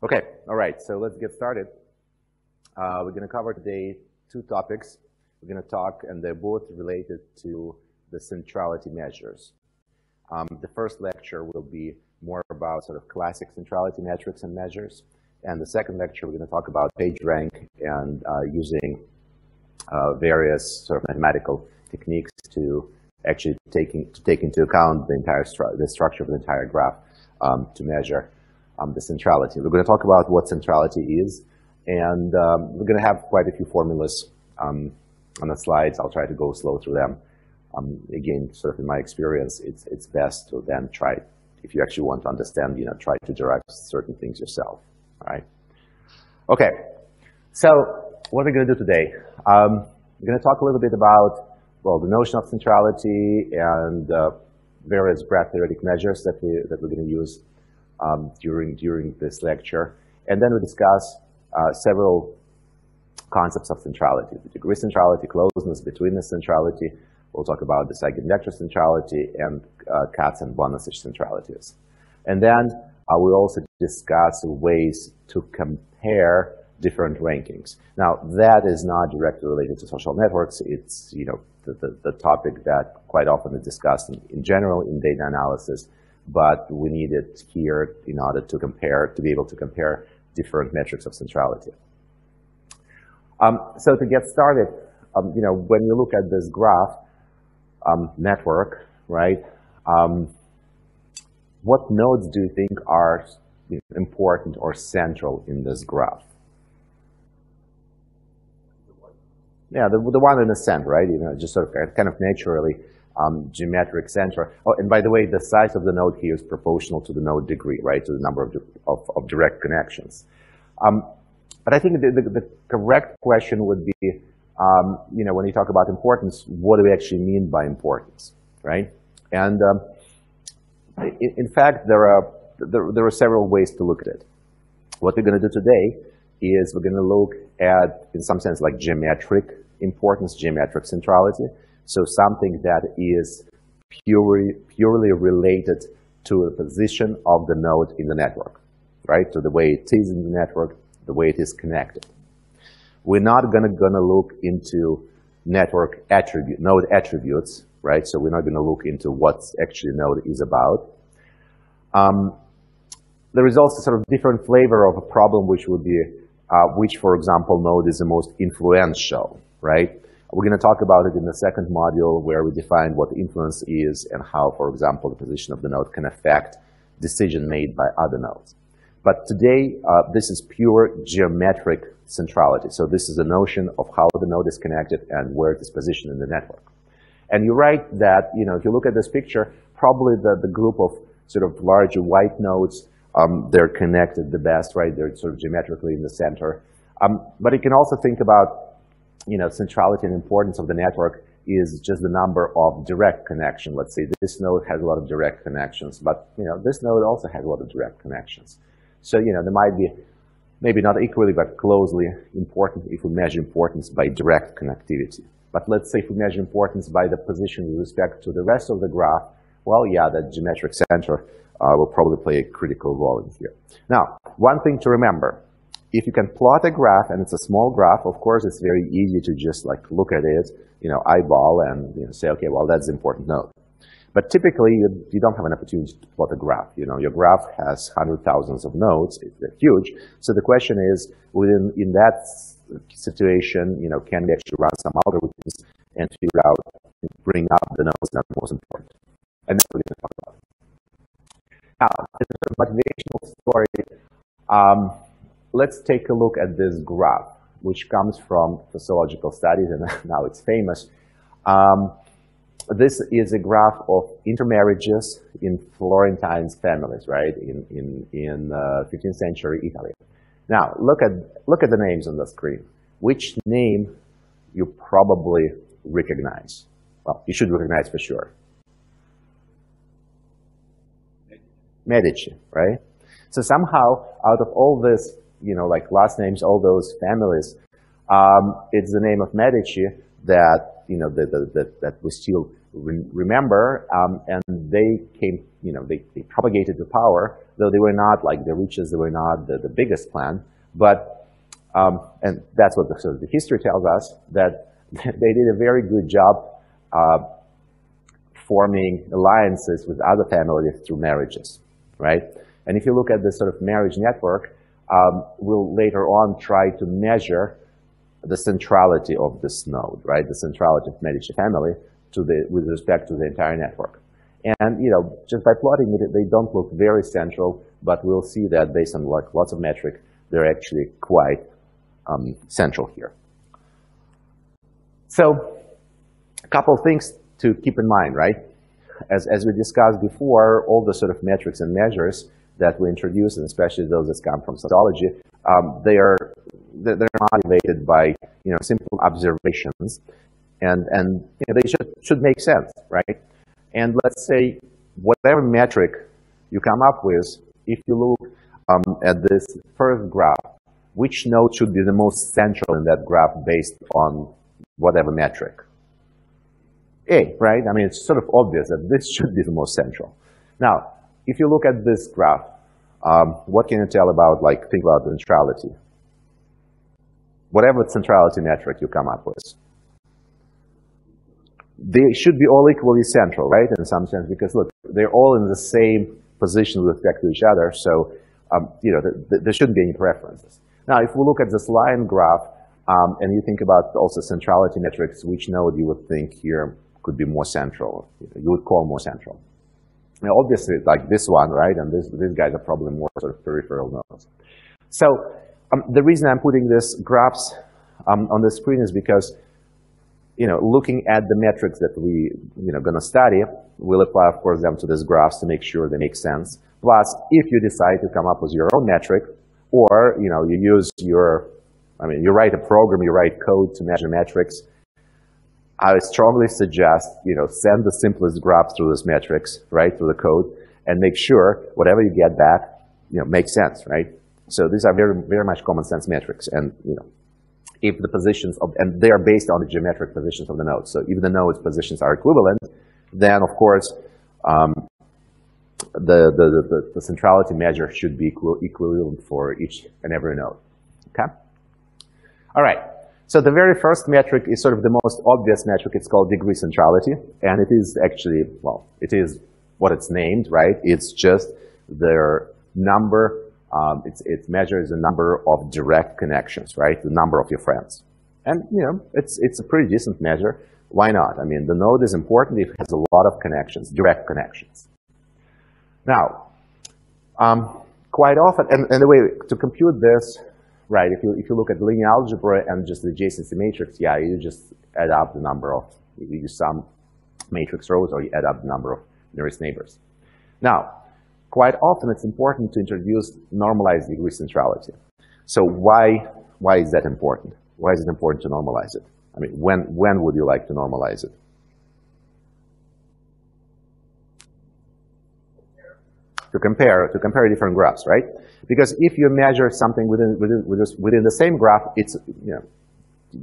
Okay, all right, so let's get started. We're going to cover today two topics. We're going to talk, and they're both related to the centrality measures. The first lecture will be more about sort of classic centrality metrics and measures. And the second lecture, we're going to talk about Pagerank and using various sort of mathematical techniques to actually take into account the entire the structure of the entire graph to measure the centrality. We're going to talk about what centrality is, and we're going to have quite a few formulas on the slides. I'll try to go slow through them. Again, sort of in my experience, it's best to then try, if you actually want to understand, try to derive certain things yourself. All right. Okay. So what we're going to do today, we're going to talk a little bit about, well, the notion of centrality and various graph theoretic measures that we're going to use during this lecture, and then we discuss several concepts of centrality: the degree centrality, closeness, betweenness centrality. We'll talk about this Eigenvector centrality and Katz and Bonacic centralities. And then we'll also discuss ways to compare different rankings. Now, that is not directly related to social networks. It's, the topic that quite often is discussed in general in data analysis, but we need it here in order to be able to compare different metrics of centrality. So to get started, when you look at this graph, network, right? What nodes do you think are important or central in this graph? Yeah, the one in the center, right? Just sort of kind of naturally geometric center. Oh, and by the way, the size of the node here is proportional to the node degree, right? To the number of direct connections. But I think the correct question would be, when you talk about importance, what do we actually mean by importance, right? And in fact, there are several ways to look at it. What we're going to do today is we're going to look at, in some sense, like geometric importance, geometric centrality. So something that is purely related to the position of the node in the network, right? To the way it is in the network, the way it is connected. We're not going to look into network node attributes, right? So we're not going to look into what actually node is about. There is also sort of different flavor of a problem, which would be which, for example, node is the most influential, right? We're going to talk about it in the second module, where we define what influence is and how, for example, the position of the node can affect decision made by other nodes. But today, this is pure geometric centrality. So this is a notion of how the node is connected and where it is positioned in the network. And you're right that, if you look at this picture, probably the group of sort of larger white nodes, they're connected the best, right? They're sort of geometrically in the center. But you can also think about, centrality and importance of the network is just the number of direct connections. Let's say this node has a lot of direct connections, but, this node also has a lot of direct connections. So, there might be maybe not equally, but closely important if we measure importance by direct connectivity. But let's say if we measure importance by the position with respect to the rest of the graph, well, yeah, that geometric center will probably play a critical role in here. Now, one thing to remember, if you can plot a graph and it's a small graph, of course, it's very easy to just like look at it, eyeball and say, okay, well, that's the important node. But typically, you don't have an opportunity to plot a graph. Your graph has hundreds of thousands of nodes. They're huge. So the question is, in that situation, can we actually run some algorithms and figure out, bring up the nodes that are most important? And that's what we're going to talk about. Now, as a motivational story, let's take a look at this graph, which comes from sociological studies, and now it's famous. This is a graph of intermarriages in Florentine families, right? In 15th century Italy. Now, look at the names on the screen. Which name you probably recognize? Well, you should recognize for sure. Medici, right? So somehow, out of all this, like last names, all those families, it's the name of Medici that that we still remember, and they came, they propagated to power, though they were not like the richest, they were not the biggest clan, but, and that's what the history tells us, that they did a very good job forming alliances with other families through marriages, right? And if you look at this sort of marriage network, we'll later on try to measure the centrality of this node, right? The centrality of Medici family with respect to the entire network. And, just by plotting it, they don't look very central, but we'll see that based on like lots of metric, they're actually quite central here. So, a couple of things to keep in mind, right? As we discussed before, all the sort of metrics and measures that we introduce, and especially those that come from sociology, they're motivated by simple observations, and they should make sense, right? And let's say whatever metric you come up with, if you look at this first graph, which node should be the most central in that graph based on whatever metric? A, right? I mean, it's sort of obvious that this should be the most central. Now, if you look at this graph, what can you tell about, think about the centrality? Whatever centrality metric you come up with. They should be all equally central, right? In some sense, because look, they're all in the same position with respect to each other, so there shouldn't be any preferences. Now, if we look at this line graph, and you think about also centrality metrics, which node you would think here could be more central, you would call more central. Now, obviously, like this one, right? And these guys are probably more sort of peripheral nodes. So the reason I'm putting these graphs on the screen is because, looking at the metrics that we, going to study, we'll apply, of course, them to these graphs to make sure they make sense. Plus, if you decide to come up with your own metric, or, you use you write a program, you write code to measure metrics, I would strongly suggest, send the simplest graph through this metrics, right, through the code, and make sure whatever you get back, makes sense, right? So these are very, very much common sense metrics, and if the positions and they are based on the geometric positions of the nodes. So if the nodes' positions are equivalent, then of course the centrality measure should be equivalent for each and every node. Okay. All right. So the very first metric is sort of the most obvious metric. It's called degree centrality, and it is actually, well, it is what it's named, right? It's just their number. It measures the number of direct connections, right? The number of your friends, and it's a pretty decent measure. Why not? I mean, the node is important if it has a lot of connections, direct connections. Now, quite often, and the way to compute this. Right, if you look at linear algebra and just the adjacency matrix, yeah, you just add up the number of, you sum matrix rows, or you add up the number of nearest neighbors. Now, quite often it's important to introduce normalized degree centrality. So why is that important? Why is it important to normalize it? I mean, when would you like to normalize it? To compare different graphs, right? Because if you measure something within the same graph, it's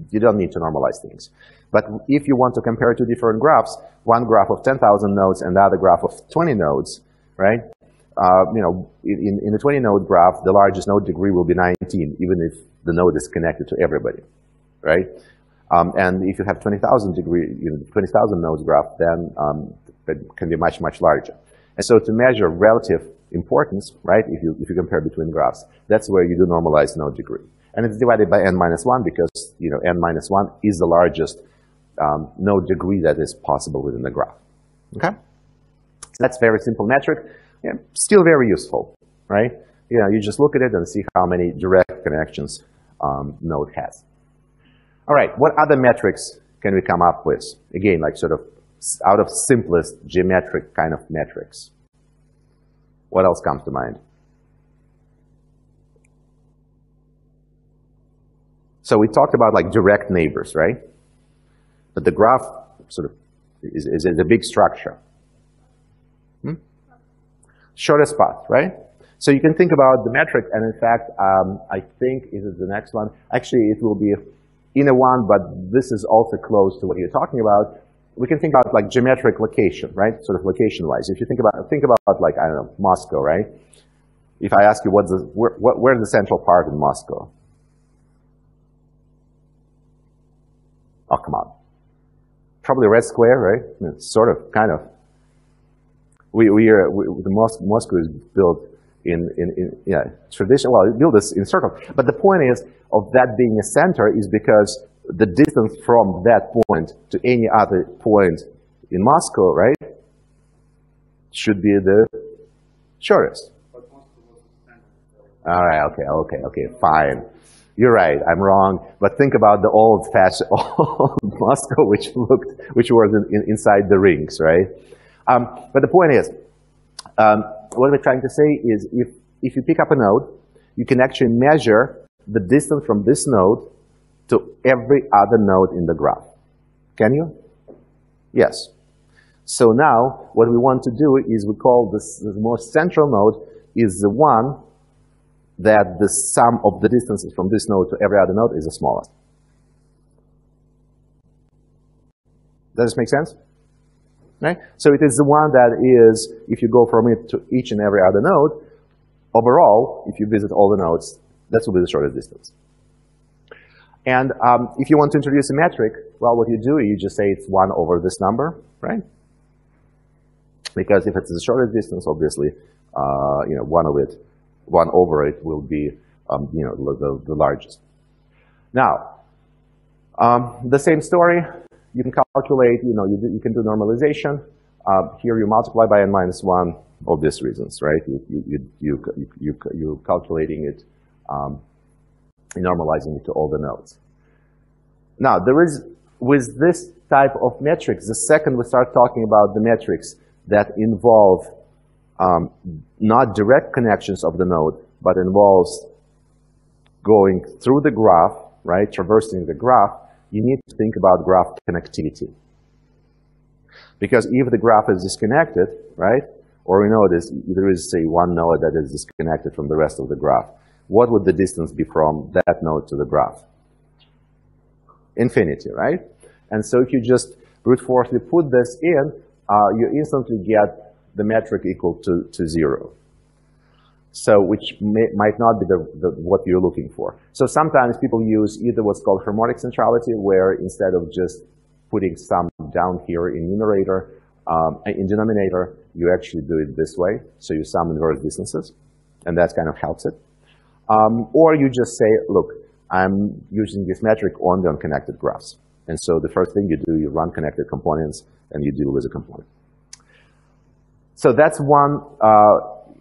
you don't need to normalize things. But if you want to compare two different graphs, one graph of 10,000 nodes and the other graph of 20 nodes, right? In the 20 node graph, the largest node degree will be 19, even if the node is connected to everybody, right? And if you have 20,000 nodes graph, then it can be much larger. And so to measure relative importance, right, if you compare between graphs, that's where you do normalize node degree. And it's divided by n-1 because, n-1 is the largest node degree that is possible within the graph. Okay? So that's a very simple metric. Yeah, still very useful, right? You just look at it and see how many direct connections node has. All right, what other metrics can we come up with? Again, like sort of out of simplest geometric kind of metrics. What else comes to mind? So we talked about like direct neighbors, right? But the graph sort of is a big structure. Shortest path, right? So you can think about the metric, and in fact, I think is it the next one? Actually, it will be in a one, but this is also close to what you're talking about. we can think about like geometric location, right? Sort of location-wise. If you think about like, I don't know, Moscow, right? If I ask you where's the central part in Moscow? Oh, come on. Probably Red Square, right? I mean, sort of, kind of. Moscow is built in tradition. Well, built this in circle. But the point is, of that being a center is because the distance from that point to any other point in Moscow, right, should be the shortest. All right, okay, fine. You're right, I'm wrong. But think about the old-fashioned old Moscow, which was inside the rings, right? But the point is, what we're trying to say is, if you pick up a node, you can actually measure the distance from this node to every other node in the graph. Can you? Yes. So now, what we want to do is we call this the most central node is the one that the sum of the distances from this node to every other node is the smallest. Does this make sense? Right? So it is the one that is, if you go from it to each and every other node, overall, if you visit all the nodes, that will be the shortest distance. And if you want to introduce a metric, well, what you do, you just say it's 1 over this number, right? Because if it's the shortest distance, obviously, 1 over it will be, the largest. Now, the same story. You can calculate, you can do normalization. Here you multiply by n minus 1, obvious reasons, right? You're calculating it, normalizing it to all the nodes. Now, with this type of metrics, the second we start talking about the metrics that involve not direct connections of the node, but involves going through the graph, right, traversing the graph, you need to think about graph connectivity. Because if the graph is disconnected, right, or we know there is, say, one node that is disconnected from the rest of the graph, what would the distance be from that node to the graph? Infinity, right? And so if you just brute forcefully put this in, you instantly get the metric equal to 0. So which might not be what you're looking for. So sometimes people use either what's called harmonic centrality, where instead of just putting some down here in numerator, in denominator, you actually do it this way. So you sum inverse distances, and that kind of helps it. Or you just say, look, I'm using this metric only on connected graphs. And so the first thing you do, you run connected components, and you deal with a component. So that's one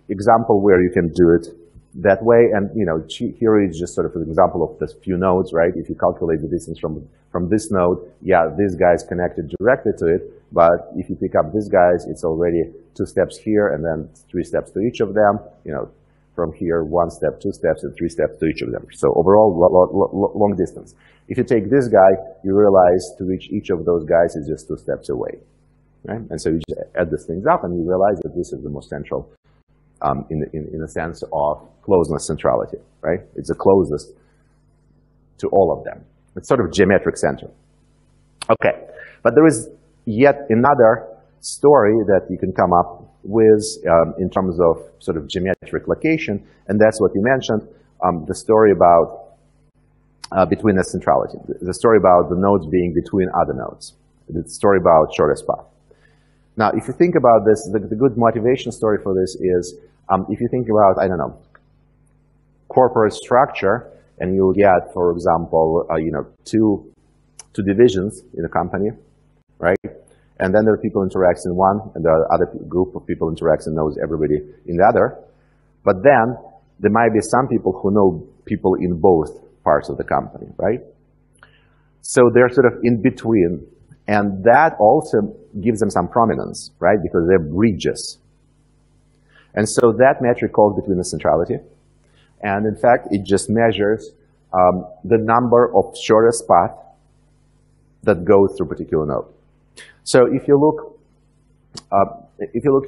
example where you can do it that way. And here is just sort of an example of this few nodes, right? If you calculate the distance from this node, yeah, this guy's connected directly to it. But if you pick up this guy's, it's already 2 steps here, and then 3 steps to each of them. From here, 1 step, 2 steps, and 3 steps to each of them. So overall, long distance. If you take this guy, you realize to reach each of those guys is just 2 steps away, right? And so you just add these things up, and you realize that this is the most central in a sense of closeness centrality, right? It's the closest to all of them. It's sort of geometric center. Okay, but there is yet another story that you can come up with in terms of sort of geometric location, and that's what you mentioned, the story about betweenness centrality, the story about the nodes being between other nodes, the story about shortest path. Now, if you think about this, the good motivation story for this is, if you think about, I don't know, corporate structure, and you'll get, for example, two divisions in a company, right? And then there are people interacts in one, and the other group of people interacts and knows everybody in the other. But then there might be some people who know people in both parts of the company, right? So they're sort of in between, and that also gives them some prominence, right? Because they're bridges. And so that metric calls betweenness centrality. And in fact, it just measures the number of shortest path that goes through a particular node. So if you look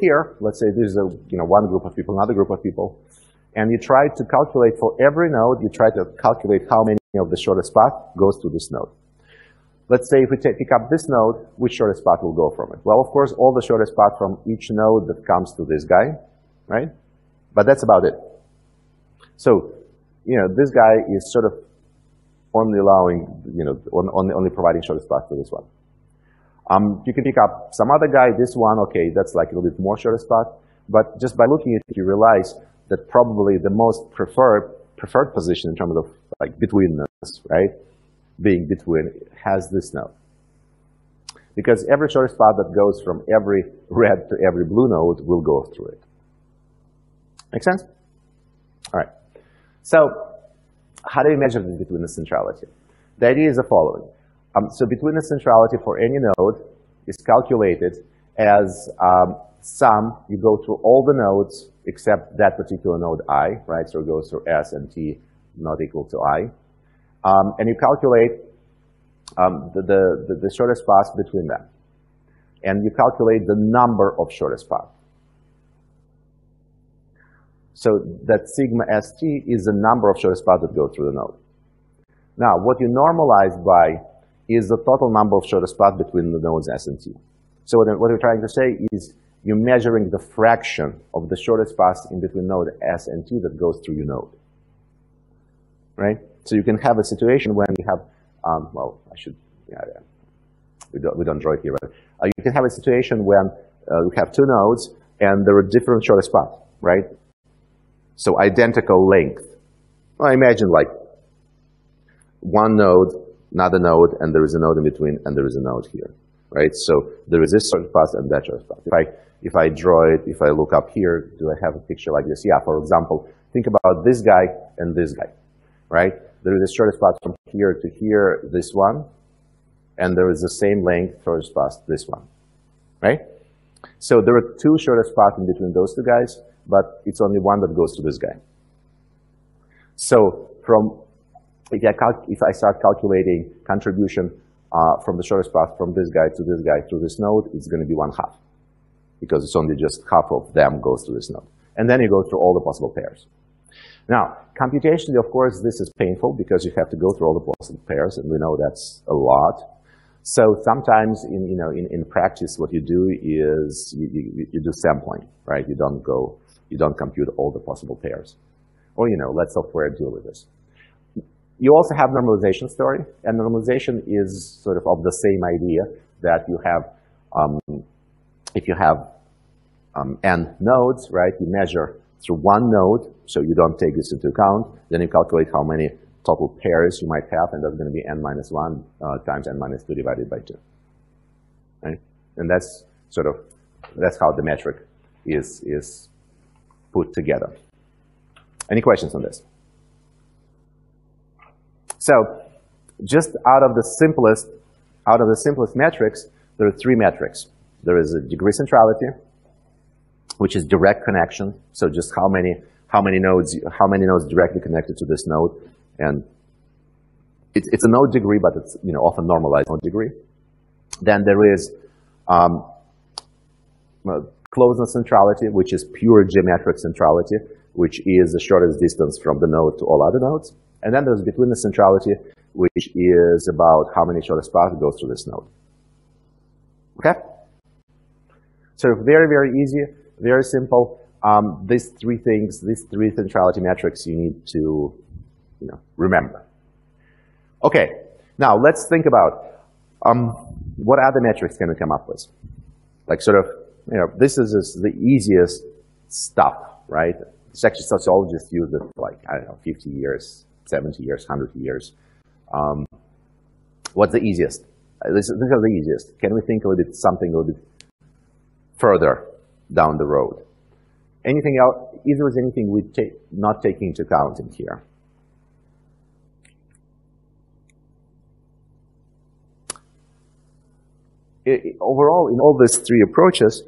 here, let's say there's one group of people, another group of people, and you try to calculate for every node, you try to calculate how many of the shortest path goes through this node. let's say if we pick up this node, which shortest path will go from it? Well, of course, all the shortest path from each node that comes to this guy, right? But that's about it. So, this guy is sort of only allowing, only providing shortest path to this one. You can pick up some other guy, this one, okay, that's like a little bit more shortest path. But just by looking at it, you realize that probably the most preferred position in terms of like betweenness, right? Being between has this node. Because every shortest path that goes from every red to every blue node will go through it. Make sense? All right. So how do we measure the betweenness centrality? The idea is the following. So betweenness centrality for any node is calculated as sum. You go through all the nodes except that particular node I, right? So it goes through S and T not equal to I. And you calculate the shortest path between them. And you calculate the number of shortest paths. So that sigma st is the number of shortest paths that go through the node. Now, what you normalize by is the total number of shortest paths between the nodes S and T. So what we're trying to say is you're measuring the fraction of the shortest path in between node S and T that goes through your node. Right? So you can have a situation when you have, well, I should, we don't draw it here, but you can have a situation when we have two nodes and there are different shortest paths, right? So identical length. Well, imagine like one node, another node, and there is a node in between, and there is a node here, right? So there is this shortest path and that shortest path. If I draw it, if I look up here, do I have a picture like this? Yeah, for example, think about this guy and this guy, right? There is a shortest path from here to here, this one, and there is the same length shortest path, this one, right? So there are two shortest paths in between those two guys, but it's only one that goes to this guy. So if I start calculating contribution from the shortest path from this guy to this guy through this node, it's going to be 1/2, because it's only just half of them goes to this node. And then you go through all the possible pairs. Now, computationally, of course, this is painful because you have to go through all the possible pairs, and we know that's a lot. So sometimes in practice, what you do is you do sampling, right? You don't compute all the possible pairs. Or, let software deal with this. You also have normalization story, and normalization is sort of the same idea that you have, if you have n nodes, right? You measure through one node, so you don't take this into account. Then you calculate how many total pairs you might have, and that's going to be n-1 times n-2 divided by 2. Right? And that's how the metric is put together. Any questions on this? So, just out of the simplest metrics, there are three metrics. There is a degree centrality, which is direct connection. So just how many nodes directly connected to this node, and it's a node degree, but it's often normalized node degree. Then there is closeness centrality, which is pure geometric centrality, which is the shortest distance from the node to all other nodes. And then there's betweenness centrality, which is about how many shortest paths goes through this node. Okay? So very, very easy, very simple. These three centrality metrics you need to remember. Okay, now let's think about what other metrics can we come up with? Like this is the easiest stuff, right? Actually, sociologists use it for 50 years, 70 years, 100 years. What's the easiest? These are the easiest. Can we think of something a little bit further down the road? Anything else? If there was anything we not taking into account in here? Overall, in all these three approaches,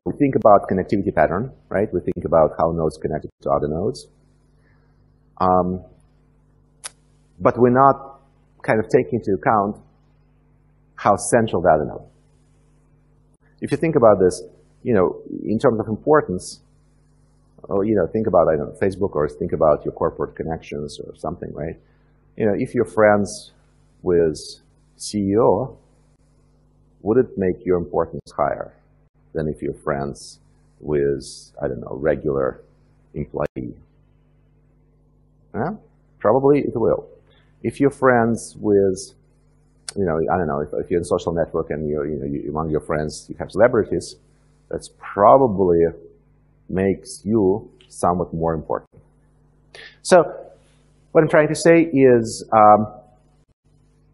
we think about connectivity pattern, right? We think about how nodes connected to other nodes. But we're not kind of taking into account how central that node. If you think about this, in terms of importance, or think about Facebook, or think about your corporate connections or something, right? If you're friends with CEO, would it make your importance higher than if you're friends with, I don't know, regular employee? Yeah? Probably it will. If you're friends with, I don't know, if you're in a social network and among your friends you have celebrities, that's probably makes you somewhat more important. So what I'm trying to say is,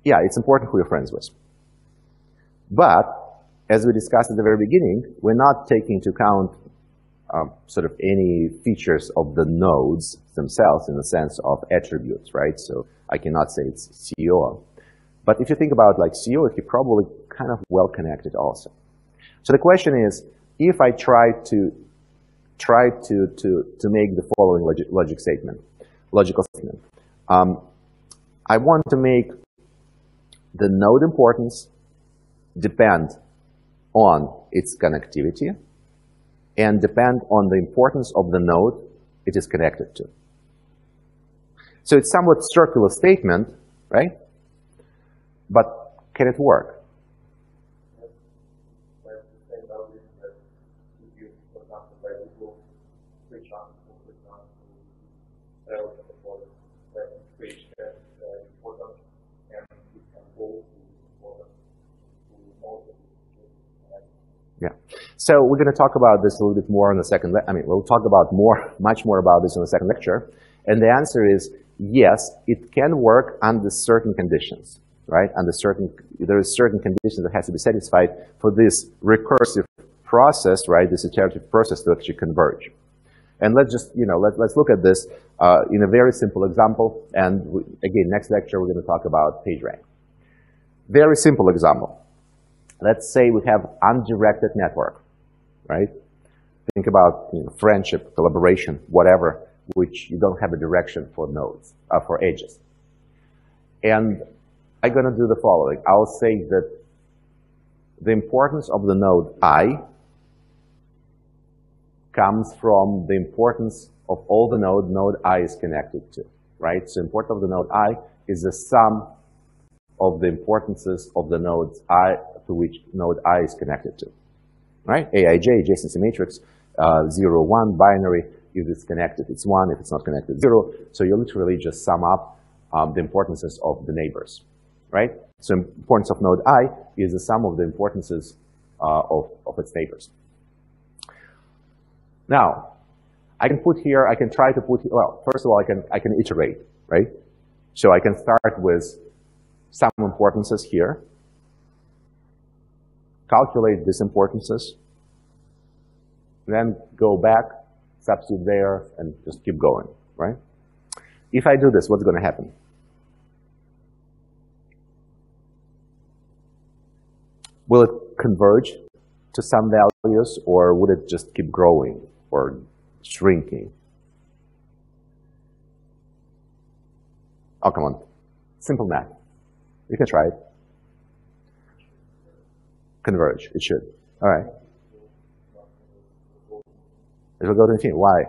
yeah, it's important who you're friends with. But as we discussed at the very beginning, we're not taking into account sort of any features of the nodes themselves in the sense of attributes, right? So I cannot say it's CEO. But if you think about like CEO, you're probably kind of well connected also. So the question is, if I try to make the following logical statement, I want to make the node importance depend on its connectivity and depend on the importance of the node it is connected to. So it's somewhat circular statement, right? But can it work? Yeah. So we're going to talk about this a little bit more in the second. We'll talk about much more about this in the second lecture. And the answer is yes, it can work under certain conditions, right? There is certain conditions that has to be satisfied for this recursive process, right? This iterative process to actually converge. And let's just, let's look at this in a very simple example. And again, next lecture we're going to talk about Pagerank. Very simple example. Let's say we have undirected network, right? Think about friendship, collaboration, whatever, which you don't have a direction for nodes, for edges. And I'm going to do the following. I'll say that the importance of the node I comes from the importance of all the node I is connected to, right? So importance of the node I is the sum of the importances of the nodes I to which node I is connected to, right? Aij, adjacency matrix, 0, 1, binary. If it's connected, it's 1. If it's not connected, 0. So you literally just sum up the importances of the neighbors, right? So importance of node I is the sum of the importances of its neighbors. Now, I can try to put, well, first of all, I can iterate, right? So I can start with some importances here, calculate these importances, then go back, substitute there, and just keep going, right? If I do this, what's going to happen? Will it converge to some values, or would it just keep growing or shrinking? Oh, come on. Simple math. You can try it. Converge. It should. All right. It will go to infinity. Why?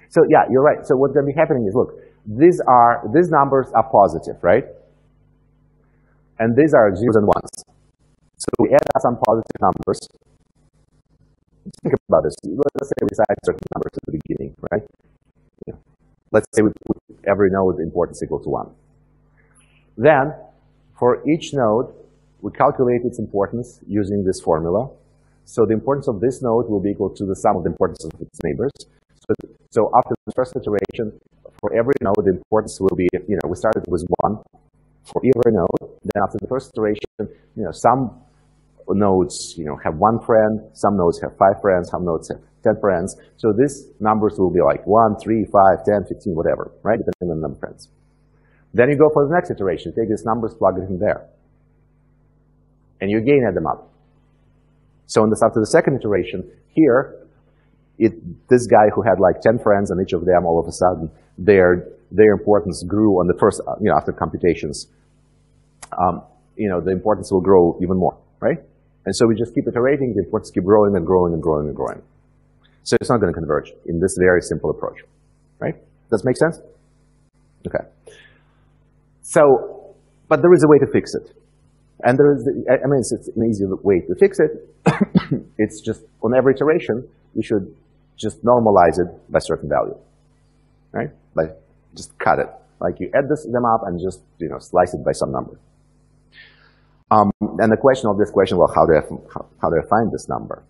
So yeah, you're right. So what's going to be happening is, look, these numbers are positive, right? And these are zeros and ones. So we add up some positive numbers. Think about this. Let's say we decide certain numbers at the beginning, right? Yeah. Let's say we put every node importance equal to 1. Then, for each node, we calculate its importance using this formula. So the importance of this node will be equal to the sum of the importance of its neighbors. So after the first iteration, for every node, the importance will be, we started with 1 for every node. Then after the first iteration, some nodes, have 1 friend, some nodes have 5 friends, some nodes have 10 friends. So these numbers will be like 1, 3, 5, 10, 15, whatever, right? Depending on the number of friends. Then you go for the next iteration, take these numbers, plug it in there. And you again add them up. So after the second iteration, here, this guy who had like 10 friends, and each of them, all of a sudden, their importance grew on the first, after computations, the importance will grow even more, right? And so we just keep iterating, the importance keep growing and growing and growing and growing. So it's not going to converge in this very simple approach, right? Does it make sense? Okay. So, but there is a way to fix it. And there is, I mean, it's an easy way to fix it. It's just on every iteration, you should just normalize it by certain value, right? Like just cut it. Like you add them up and just, you know, slice it by some number. And the question of this question, well, how do I find this number?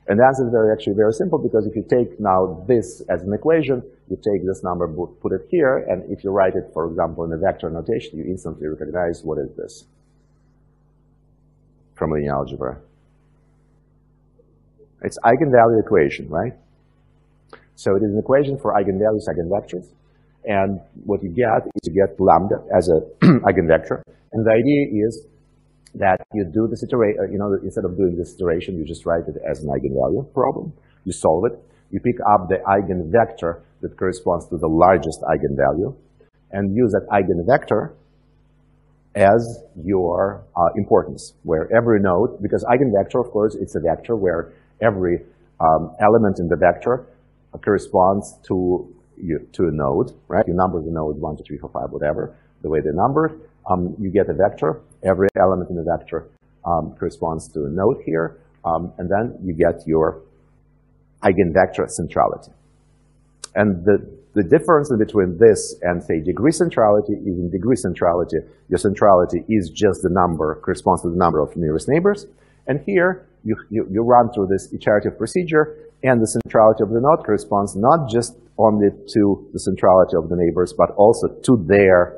And the answer is actually very simple, because if you take now this as an equation, you take this number, put it here, and if you write it, for example, in a vector notation, you instantly recognize what is this from linear algebra. It's eigenvalue equation, right? So it is an equation for eigenvalues, eigenvectors, and what you get is you get lambda as a eigenvector, and the idea is that you do this iteration, you know, instead of doing this iteration, you just write it as an eigenvalue problem. You solve it. You pick up the eigenvector that corresponds to the largest eigenvalue, and use that eigenvector as your importance, where every node, because eigenvector, of course, it's a vector where every element in the vector corresponds to a node, right? You number the node 1, 2, 3, 4, 5, whatever, the way they're numbered. You get a vector. Every element in the vector corresponds to a node here, and then you get your Eigenvector centrality. And the difference between this and, say, degree centrality is in degree centrality, your centrality is just the number, corresponds to the number of nearest neighbors. And here, you run through this iterative procedure, and the centrality of the node corresponds not just only to the centrality of the neighbors, but also to their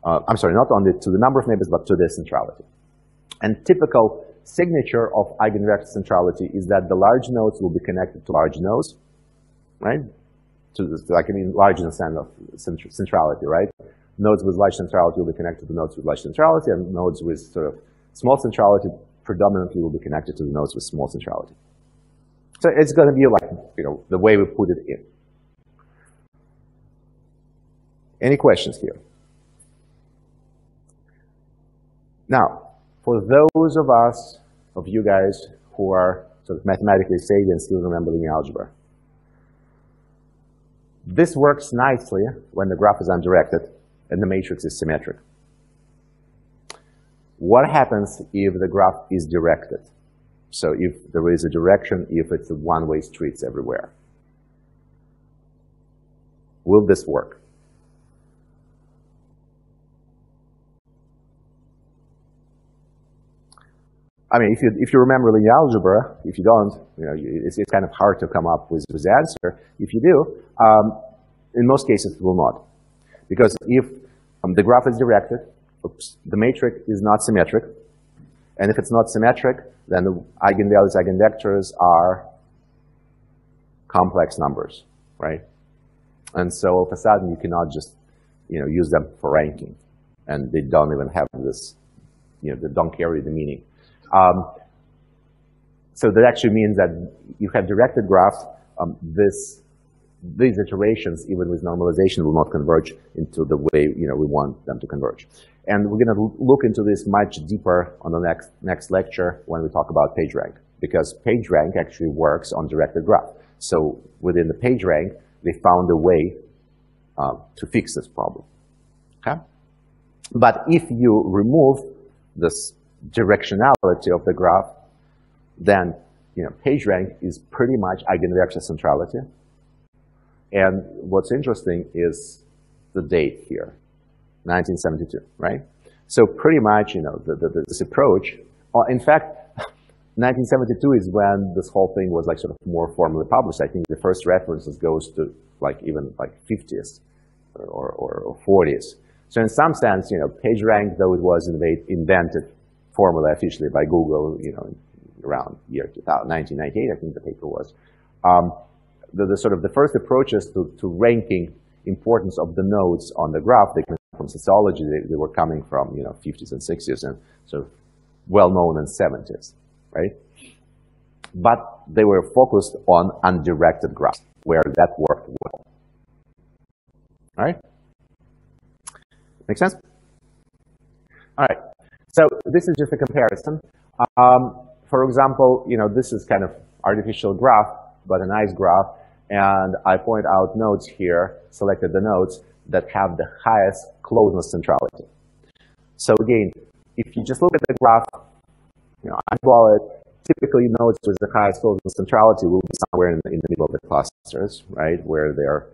I'm sorry, not only to the number of neighbors, but to their centrality. And typical signature of eigenvector centrality is that the large nodes will be connected to large nodes, right? Like, I mean, large in the sense of centrality, right? Nodes with large centrality will be connected to nodes with large centrality, and nodes with sort of small centrality predominantly will be connected to the nodes with small centrality. So it's going to be like, you know, the way we put it in. Any questions here? Now, for those of you guys who are sort of mathematically savvy and still remember linear algebra, this works nicely when the graph is undirected and the matrix is symmetric. What happens if the graph is directed? So if there is a direction, if it's a one-way streets everywhere. Will this work? I mean, if you remember linear algebra, if you don't, you know, it's kind of hard to come up with the answer. If you do, in most cases, it will not. Because if the graph is directed, the matrix is not symmetric, and if it's not symmetric, then the eigenvalues, eigenvectors are complex numbers, right? And so all of a sudden, you cannot just, you know, use them for ranking, and they don't even have this, you know, they don't carry the meaning. So that actually means that you have directed graphs. These iterations, even with normalization, will not converge into the way, you know, we want them to converge. And we're going to look into this much deeper on the next lecture when we talk about Pagerank, because Pagerank actually works on directed graph. So within the Pagerank, they found a way to fix this problem. Okay? But if you remove this directionality of the graph, then, you know, Pagerank is pretty much eigenvector centrality. And what's interesting is the date here, 1972, right? So pretty much, you know, this approach, in fact, 1972 is when this whole thing was like sort of more formally published. I think the first references goes to like even like 50s or 40s. So in some sense, you know, Pagerank, though it was invented formally officially by Google, you know, around year 1998, I think the paper was. The sort of the first approaches to ranking importance of the nodes on the graph, they came from sociology. They were coming from, you know, 50s and 60s and sort of well-known in 70s, right? But they were focused on undirected graphs, where that worked well. All right? Make sense? All right. So this is just a comparison. For example, you know, this is kind of artificial graph, but a nice graph. And I point out nodes here, selected the nodes. that have the highest closeness centrality. So again, if you just look at the graph, eyeball it, typically nodes with the highest closeness centrality will be somewhere in the middle of the clusters, right, where they're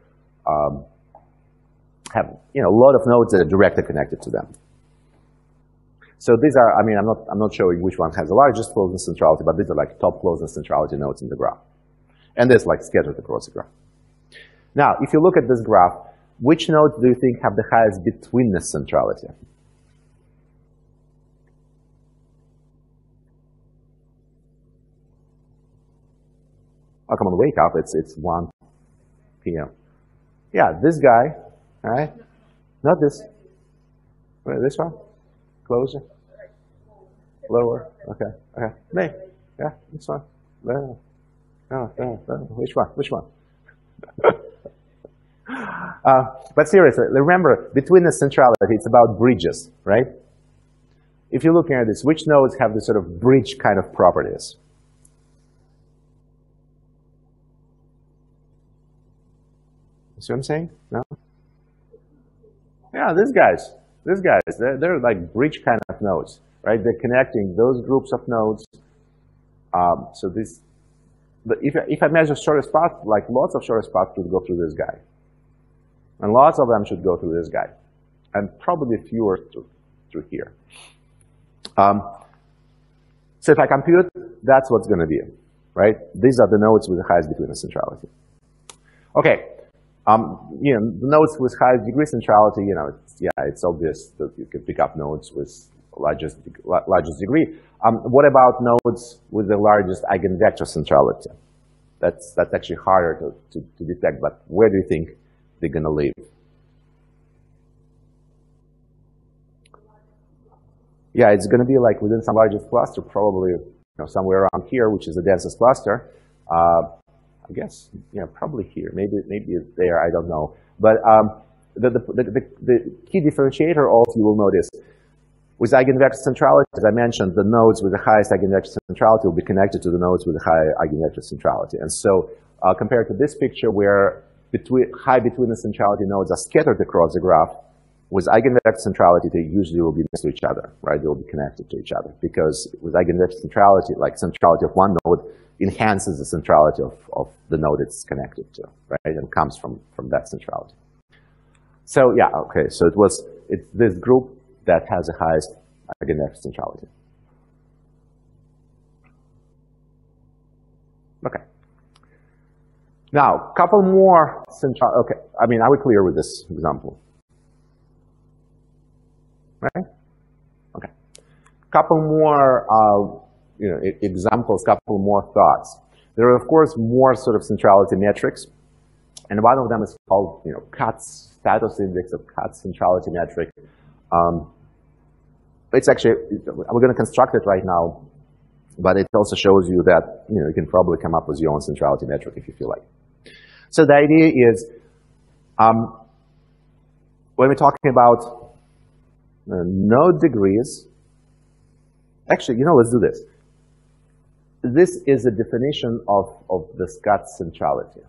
have a lot of nodes that are directly connected to them. So these are, I'm not showing which one has the largest closeness centrality, but these are like top closeness centrality nodes in the graph. And there's like scattered across the graph. Now, if you look at this graph, which nodes do you think have the highest betweenness centrality? Oh, come on, wake up, it's 1 p.m. Yeah, this guy, all right? Not this. Wait, this one? Closer? Lower? Okay, okay. Me? Yeah, this one. No. Which one? Which one? But seriously, remember, betweenness centrality, it's about bridges, right? If you're looking at this, which nodes have this sort of bridge kind of properties? You see what I'm saying? No? Yeah, these guys, they're like bridge kind of nodes, right? They're connecting those groups of nodes. So this, if I measure shortest path, like lots of shortest paths should go through this guy. And lots of them should go through this guy. And probably fewer through here. So if I compute, that's what's going to be, right? These are the nodes with the highest betweenness centrality. Okay. The nodes with highest degree centrality, it's obvious that you can pick up nodes with largest degree. What about nodes with the largest eigenvector centrality? That's actually harder to detect, but where do you think they're going to live? Yeah, it's going to be like within some largest cluster, probably somewhere around here, which is the densest cluster. I guess, probably here. Maybe it's there. I don't know. But the key differentiator also you will notice with eigenvector centrality, as I mentioned, the nodes with the highest eigenvector centrality will be connected to the nodes with the high eigenvector centrality. And so, compared to this picture where high betweenness centrality nodes are scattered across the graph, with eigenvector centrality, they usually will be next to each other, right? They will be connected to each other because with eigenvector centrality, like centrality of one node enhances the centrality of the node it's connected to, right? And comes from that centrality. So yeah, okay. So it's this group that has the highest eigenvector centrality. Okay. Now, couple more central. Okay, are we clear with this example? Right? Okay. Couple more examples, couple more thoughts. There are, of course, more sort of centrality metrics, and one of them is called, Katz status index of Katz centrality metric. It's actually, we're going to construct it right now, but it also shows you that you can probably come up with your own centrality metric if you feel like. So the idea is, when we're talking about node degrees, actually, let's do this. This is a definition of the Katz centrality.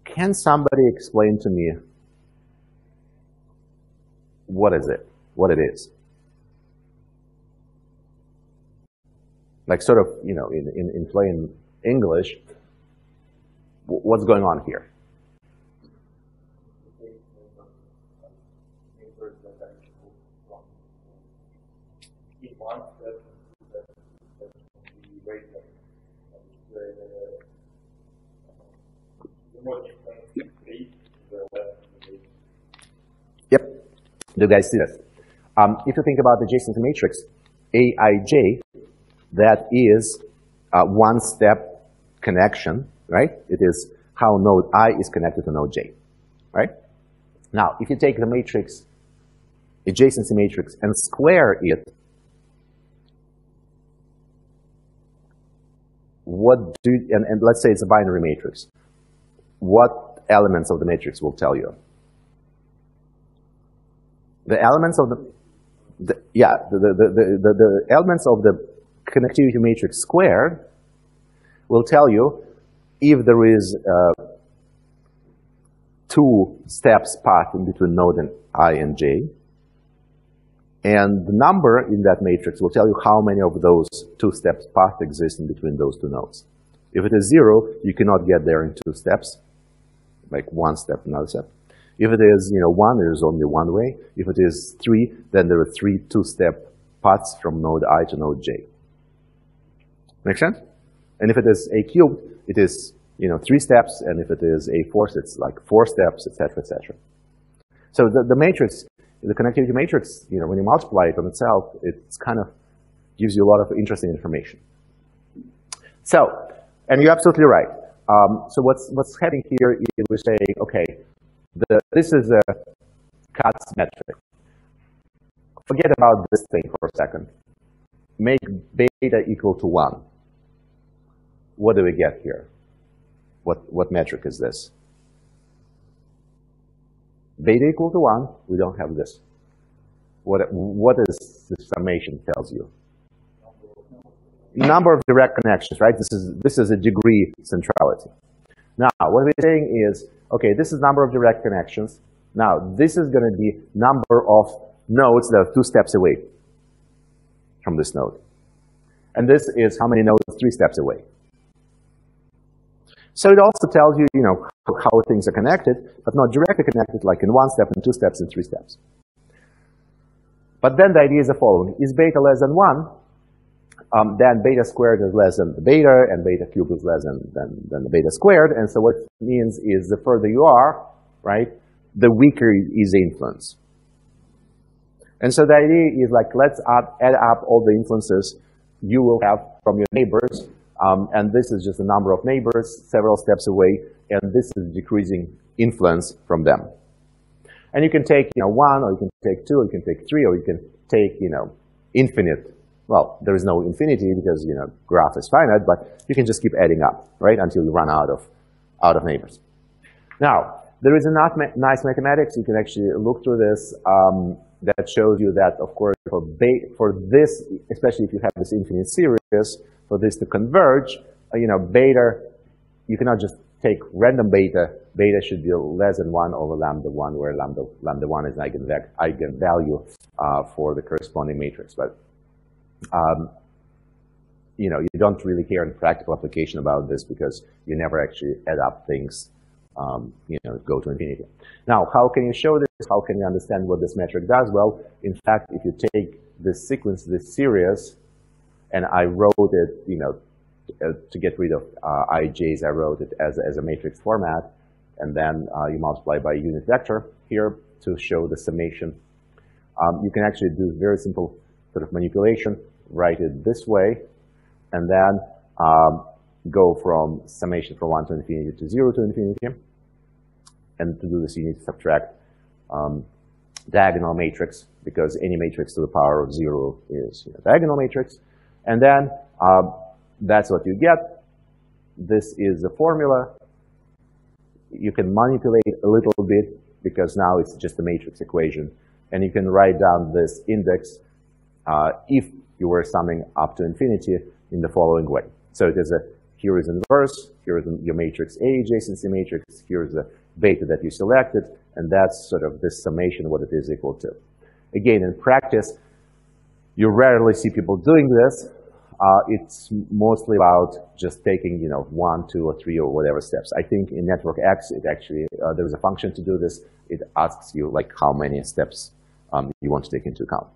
Can somebody explain to me what is it? What it is? Like sort of, in plain English, what's going on here? Yep. Do you guys see this? If you think about the adjacency matrix, Aij, that is a one-step connection, right? It is how node I is connected to node J, right? Now, if you take the matrix, adjacency matrix, and square it, and let's say it's a binary matrix, what elements of the matrix will tell you? The elements of the elements of the connectivity matrix squared will tell you if there is two steps path in between node and I and j. And the number in that matrix will tell you how many of those two steps path exist in between those two nodes. If it is 0, you cannot get there in two steps, like one step, another step. If it is 1, there is only one way. If it is 3, then there are 3 two-step paths from node I to node j. Make sense? And if it is a cubed, it is 3 steps, and if it is a force, it's like 4 steps, etc., etc. So the matrix, the connectivity matrix, when you multiply it on itself, it's kind of gives you a lot of interesting information. So, and you're absolutely right. So what's happening here is we're saying, okay, this is a cuts metric. Forget about this thing for a second. Make beta equal to 1. What do we get here? What metric is this? Beta equal to 1, we don't have this. What is the summation tells you? Number of direct connections, right? This is a degree centrality. Now, what we're saying is, okay, this is number of direct connections. Now, this is going to be number of nodes that are 2 steps away from this node. And this is how many nodes 3 steps away. So it also tells you, how things are connected, but not directly connected, like in 1 step, and 2 steps, and 3 steps. But then the idea is the following. Is beta less than 1, then beta squared is less than the beta, and beta cubed is less than the beta squared. And so what it means is the further you are, right, the weaker is the influence. And so the idea is like, let's add up all the influences you will have from your neighbors. And this is just the number of neighbors several steps away, and this is decreasing influence from them. And you can take 1, or you can take 2, or you can take 3, or you can take infinite. Well, there is no infinity because graph is finite, but you can just keep adding up, right, until you run out of neighbors. Now, there is a nice mathematics. You can actually look through this that shows you that, of course, for this, especially if you have this infinite series, for this to converge, beta, you cannot just take random beta. Beta should be less than 1 over lambda 1, where lambda 1 is an eigenvalue for the corresponding matrix. But you don't really care in practical application about this because you never actually add up things, go to infinity. Now, how can you show this? How can you understand what this metric does? Well, in fact, if you take this sequence, this series, and I wrote it, to get rid of ij's, I wrote it as a matrix format, and then you multiply by a unit vector here to show the summation. You can actually do very simple sort of manipulation, write it this way, and then go from summation from 1 to infinity to 0 to infinity. And to do this, you need to subtract diagonal matrix, because any matrix to the power of 0 is a diagonal matrix. And then that's what you get. This is the formula. You can manipulate a little bit because now it's just a matrix equation. And you can write down this index if you were summing up to infinity in the following way. So it is here is inverse, here is your matrix A, adjacency matrix, here is the beta that you selected, and that's sort of this summation, what it is equal to. Again, in practice, you rarely see people doing this. It's mostly about just taking, 1, 2, or 3, or whatever steps. I think in network X, it actually, there's a function to do this. It asks you like how many steps you want to take into account.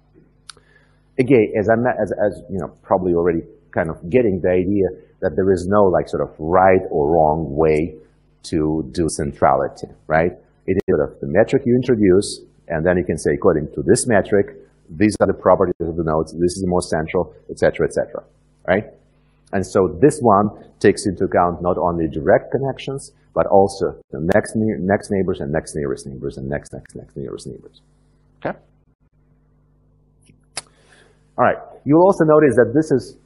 Again, as probably already kind of getting the idea that there is no like sort of right or wrong way to do centrality, right? It is sort of the metric you introduce, and then you can say, according to this metric, these are the properties of the nodes, this is the most central, etc., right? And so this one takes into account not only direct connections, but also the next neighbors and next nearest neighbors and next nearest neighbors. Okay? All right. You'll also notice that this is,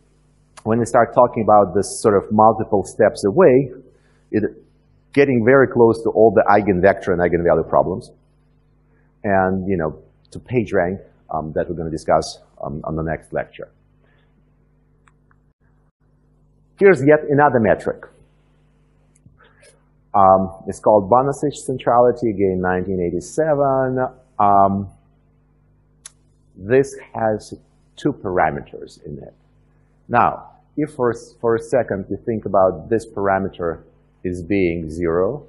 when we start talking about this sort of multiple steps away, it getting very close to all the eigenvector and eigenvalue problems. And, to Pagerank, that we're going to discuss on the next lecture. Here's yet another metric. It's called Bonacic Centrality, again, 1987. This has two parameters in it. Now, if for a second you think about this parameter is being 0,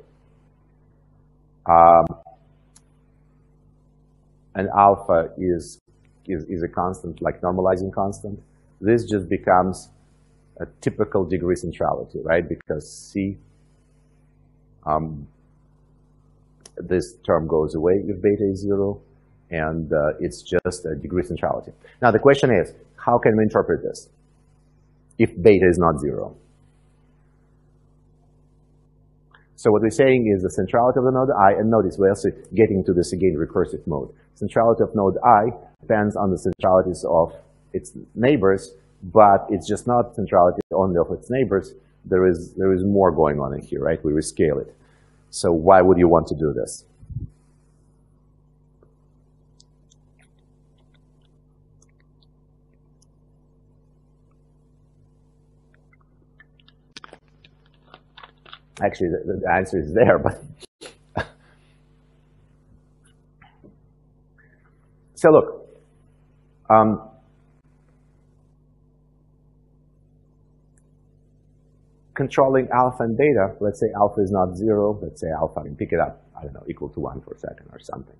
and alpha is a constant, like normalizing constant, this just becomes a typical degree centrality, right? Because C, this term goes away if beta is 0, and it's just a degree centrality. Now the question is, how can we interpret this if beta is not 0? So what we're saying is the centrality of the node I, and notice we're also getting to this again recursive mode. Centrality of node I depends on the centralities of its neighbors, but it's just not centrality only of its neighbors. There is more going on in here, right? We rescale it. So why would you want to do this? Actually, the answer is there, but so look, controlling alpha and beta, let's say alpha is not 0, let's say alpha, I mean, pick it up, I don't know, equal to 1 for a second or something.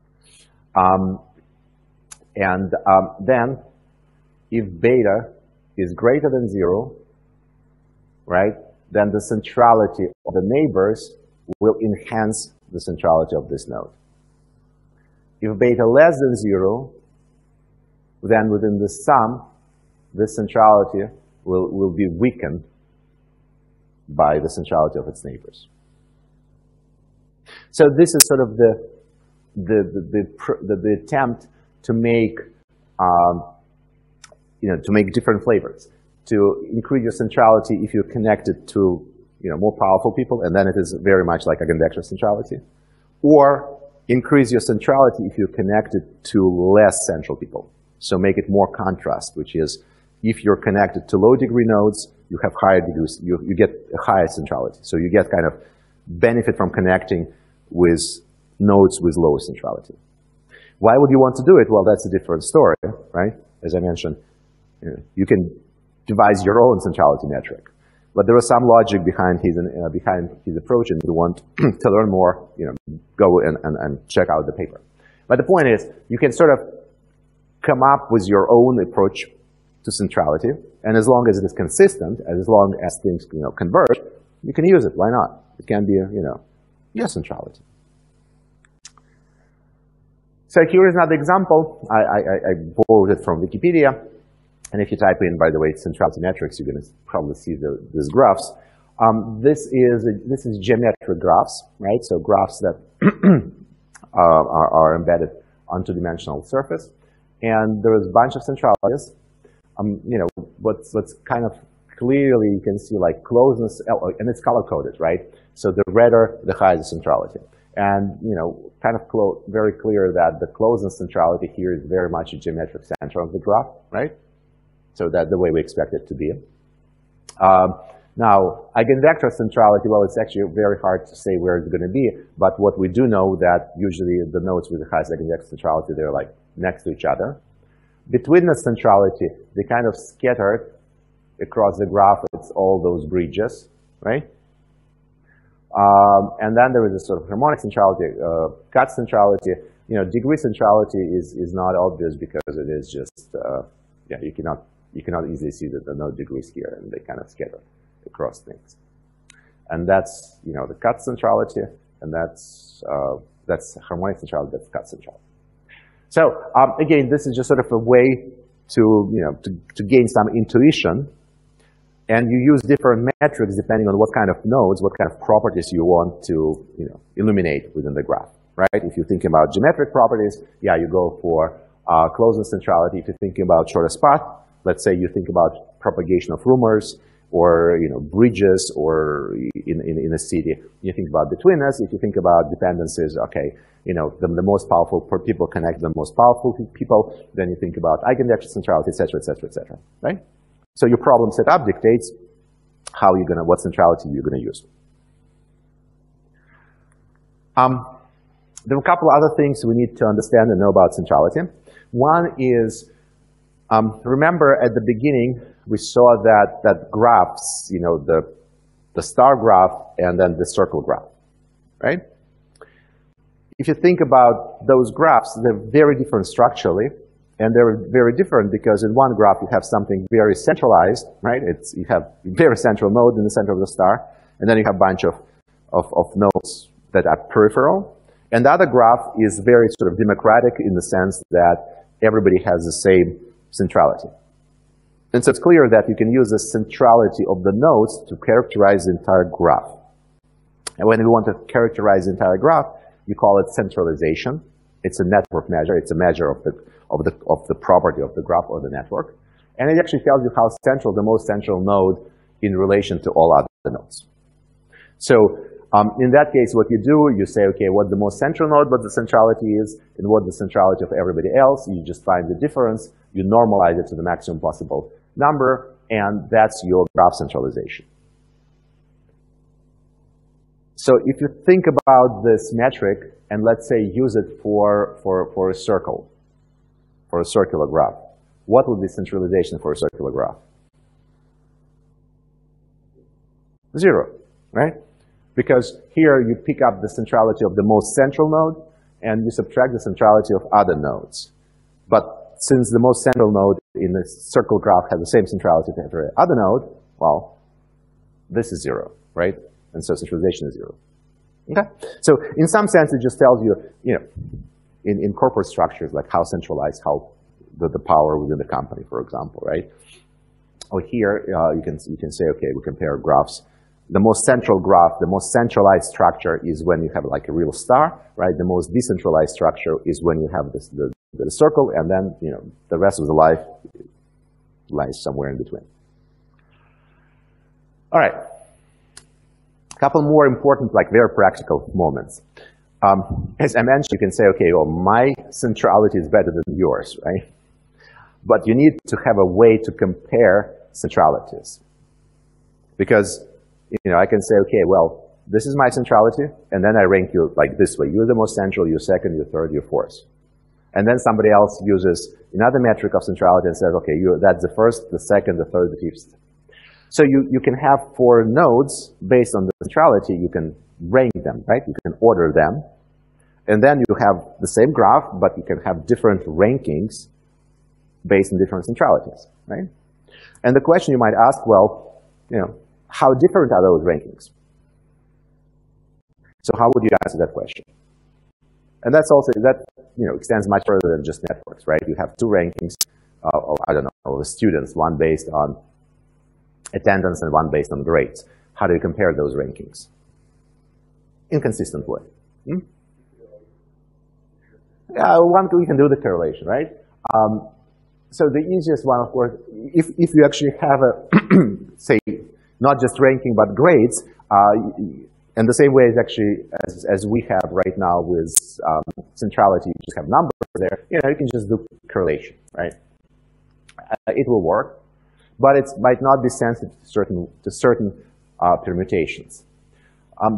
Then, if beta is greater than 0, right, then the centrality of the neighbors will enhance the centrality of this node. If beta less than 0, then within the sum, this centrality will be weakened by the centrality of its neighbors. So this is sort of the attempt to make to make different flavors, to increase your centrality if you're connected to more powerful people, and then it is very much like Eigenvector centrality, or increase your centrality if you're connected to less central people. So make it more contrast, which is if you're connected to low degree nodes, you have higher degrees, you get a higher centrality. So you get kind of benefit from connecting with nodes with lower centrality. Why would you want to do it? Well, that's a different story, right? As I mentioned, you can devise your own centrality metric. But there was some logic behind his approach, and if you want to learn more, go and check out the paper. But the point is, you can sort of come up with your own approach to centrality, and as long as it is consistent, as long as things converge, you can use it. Why not? It can be your centrality. So here is another example. I borrowed it from Wikipedia. And if you type in, by the way, centrality metrics, you're going to probably see these graphs. This is geometric graphs, right? So graphs that are embedded on two-dimensional surface, and there is a bunch of centralities. What's kind of clearly you can see like closeness, and it's color-coded, right? So the redder, the higher the centrality, and kind of very clear that the closeness centrality here is very much a geometric center of the graph, right? So that's the way we expect it to be. Now, eigenvector centrality, well, it's actually very hard to say where it's going to be, but what we do know that usually the nodes with the highest eigenvector centrality, they're like next to each other. Between the centrality, they kind of scattered across the graph. It's all those bridges, right? And then there is a sort of harmonic centrality, cut centrality. Degree centrality is not obvious because it is just, you cannot easily see that there are no degrees here, and they kind of scatter across things. And that's, the cut centrality, and that's harmonic centrality, that's cut centrality. So again, this is just sort of a way to gain some intuition, and you use different metrics depending on what kind of nodes, what kind of properties you want to illuminate within the graph, right? If you think about geometric properties, you go for closeness centrality. If you're thinking about shortest path, let's say you think about propagation of rumors, or bridges, or in a city, you think about betweenness. If you think about dependencies, okay, the most powerful people connect the most powerful people. Then you think about eigenvector centrality, etc., etc., etc. Right? So your problem setup dictates what centrality you're gonna use. There are a couple other things we need to understand and know about centrality. One is, remember at the beginning, we saw that graphs, you know, the star graph and then the circle graph, right? If you think about those graphs, they're very different structurally, and they're very different because in one graph you have something very centralized, right? You have a very central node in the center of the star, and then you have a bunch of nodes that are peripheral. And the other graph is very sort of democratic in the sense that everybody has the same centrality. And so it's clear that you can use the centrality of the nodes to characterize the entire graph. And when we want to characterize the entire graph, you call it centralization. It's a network measure. It's a measure of the property of the graph or the network. And it actually tells you how central the most central node in relation to all other nodes. So in that case, what you do, you say, okay, what the most central node, what the centrality is, and what the centrality of everybody else. You just find the difference. You normalize it to the maximum possible number, and that's your graph centralization. So if you think about this metric, and let's say use it for a circle, for a circular graph, what would be centralization for a circular graph? 0, right? Because here you pick up the centrality of the most central node, and you subtract the centrality of other nodes. But since the most central node in the circle graph has the same centrality to every other node, well, this is 0, right? And so centralization is 0. Okay? So in some sense, it just tells you, you know, in corporate structures, like how centralized, how the power within the company, for example, right? Or here, you can say, okay, we compare graphs. The most central graph, the most centralized structure is when you have like a real star, right? The most decentralized structure is when you have the circle, and then, you know, the rest of the life lies somewhere in between. All right. A couple more important, like very practical moments. As I mentioned, you can say, okay, well, my centrality is better than yours, right? But you need to have a way to compare centralities. Because, you know, I can say, okay, well, this is my centrality, and then I rank you like this way. You're the most central, you're second, you're third, you're fourth. And then somebody else uses another metric of centrality and says, okay, that's the first, the second, the third, the fifth. So you can have 4 nodes based on the centrality, you can rank them, right? You can order them. And then you have the same graph, but you can have different rankings based on different centralities, right? And the question you might ask, well, you know, how different are those rankings? So how would you answer that question? And that's also, that, you know, extends much further than just networks, right? You have 2 rankings of, I don't know, of students, one based on attendance and one based on grades. How do you compare those rankings? Inconsistent way. Yeah, we can do the correlation, right? So the easiest one, of course, if you actually have a, say, not just ranking, but grades, and the same way is actually as we have right now with centrality, you just have numbers there, you know, you can just do correlation, right? It will work, but it might not be sensitive to certain permutations.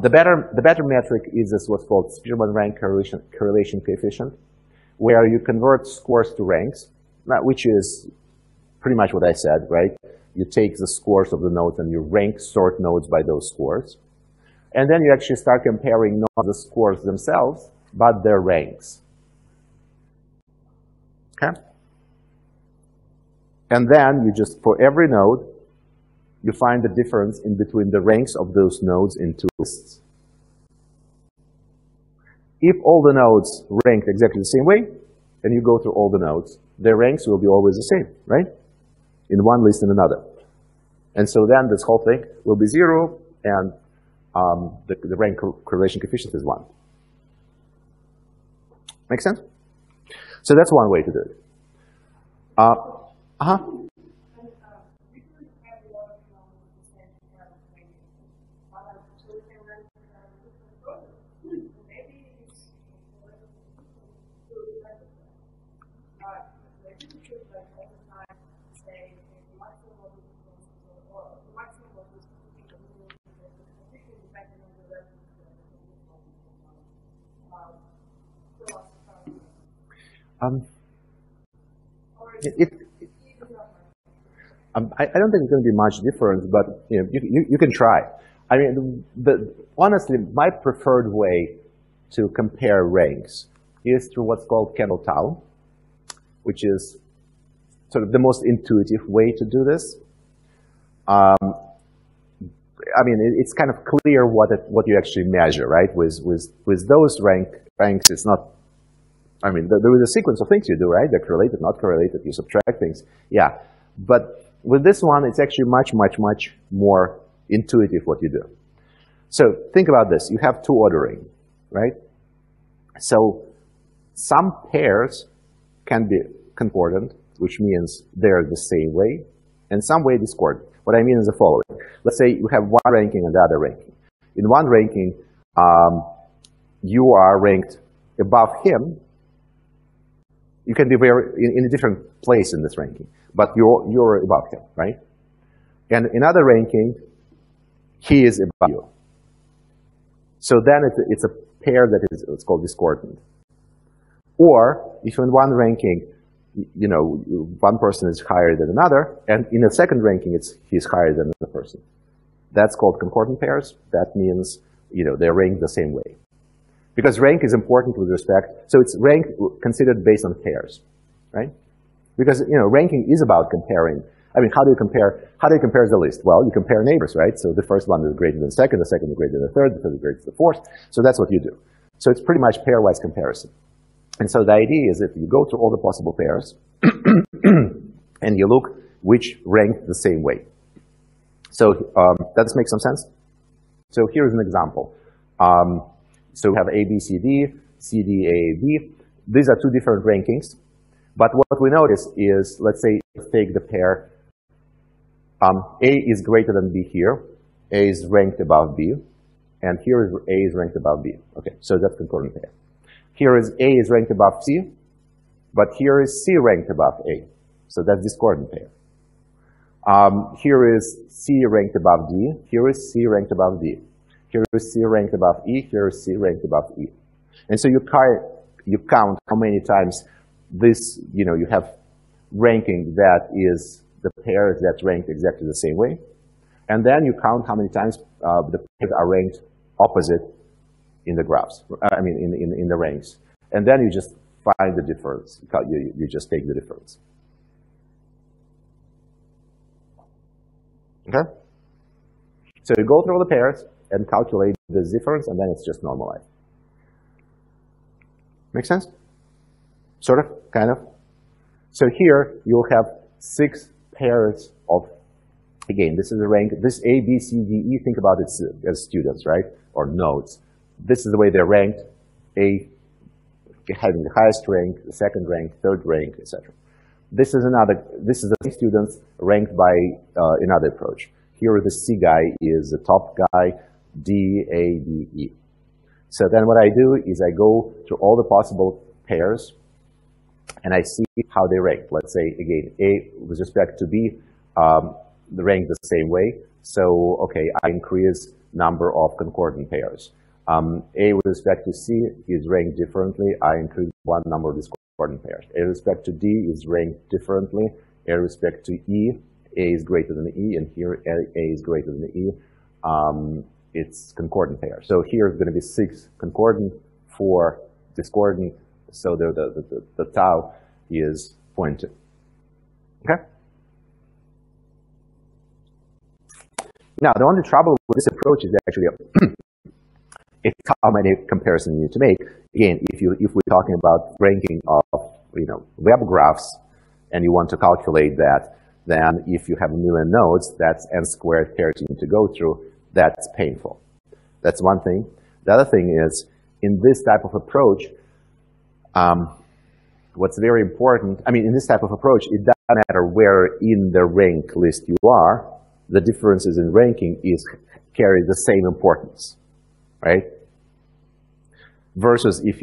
The better metric is this what's called Spearman rank correlation coefficient, where you convert scores to ranks, which is pretty much what I said, right? You take the scores of the nodes and you sort nodes by those scores. And then you actually start comparing not the scores themselves, but their ranks. Okay? And then you just, for every node, you find the difference in between the ranks of those nodes in 2 lists. If all the nodes rank exactly the same way, and you go through all the nodes, their ranks will be always the same, right? In one list and another. And so then this whole thing will be 0, and the rank correlation coefficient is 1. Make sense? So that's one way to do it. I don't think it's going to be much difference, but you know, you can try. I mean, honestly, my preferred way to compare ranks is through what's called Kendall Tau, which is sort of the most intuitive way to do this. I mean, it's kind of clear what you actually measure, right? With those ranks, it's not. I mean, there is a sequence of things you do, right? They're correlated, not correlated. You subtract things, yeah. But with this one, it's actually much more intuitive what you do. So think about this. You have two ordering, right? So some pairs can be concordant, which means they're the same way, and some way discordant. What I mean is the following. Let's say you have one ranking and the other ranking. In one ranking, you are ranked above him. You can be in a different place in this ranking, but you're above him, right? And in other ranking, he is above you. So then it's a pair that it's called discordant. Or if in one ranking, you know, one person is higher than another, and in a second ranking, he's higher than another person. That's called concordant pairs. That means, you know, they're ranked the same way. Because rank is important with respect, so it's rank considered based on pairs, right? Because, you know, ranking is about comparing. I mean, how do you compare the list? Well, you compare neighbors, right? So the first one is greater than the second is greater than the third is greater than the fourth. So that's what you do. So it's pretty much pairwise comparison. And so the idea is if you go through all the possible pairs and you look which rank the same way. So does this make some sense? So here's an example. So we have A, B, C, D, C, D, A, B. These are two different rankings. But what we notice is, let's say, take the pair. A is greater than B here. A is ranked above B. And here is A is ranked above B. Okay, so that's concordant pair. Here is A is ranked above C. But here is C ranked above A. So that's discordant pair. Here is C ranked above D. Here is C ranked above D. Here is C ranked above E, here is C ranked above E. And so you count how many times this, you know, you have ranking that is the pairs that ranked exactly the same way. And then you count how many times the pairs are ranked opposite in the graphs, I mean, in the ranks. And then you just find the difference. You just take the difference. Okay? So you go through all the pairs and calculate this difference, and then it's just normalized. Make sense? Sort of? Kind of? So here, you'll have 6 pairs of, again, this is a rank, this A, B, C, D, E, think about it as students, right? Or nodes. This is the way they're ranked. A having the highest rank, the second rank, third rank, etc. This is the students ranked by another approach. Here, the C guy is the top guy, D, A, D, E. So then what I do is I go through all the possible pairs and I see how they rank. Let's say, again, A with respect to B, they rank the same way. So, okay, I increase number of concordant pairs. A with respect to C is ranked differently. I increase one number of discordant pairs. A with respect to D is ranked differently. A with respect to E, A is greater than E, and here A is greater than E. It's concordant pair. So here is going to be 6 concordant, 4 discordant. So the tau is 0.2. Okay? Now, the only trouble with this approach is actually it's how many comparisons you need to make. Again, if we're talking about ranking of web graphs and you want to calculate that, then if you have a million nodes, that's n squared pairs you need to go through. That's painful. That's one thing. The other thing is, in this type of approach, what's very important, I mean, in this type of approach, it doesn't matter where in the rank list you are, the differences in ranking carry the same importance, right? Versus if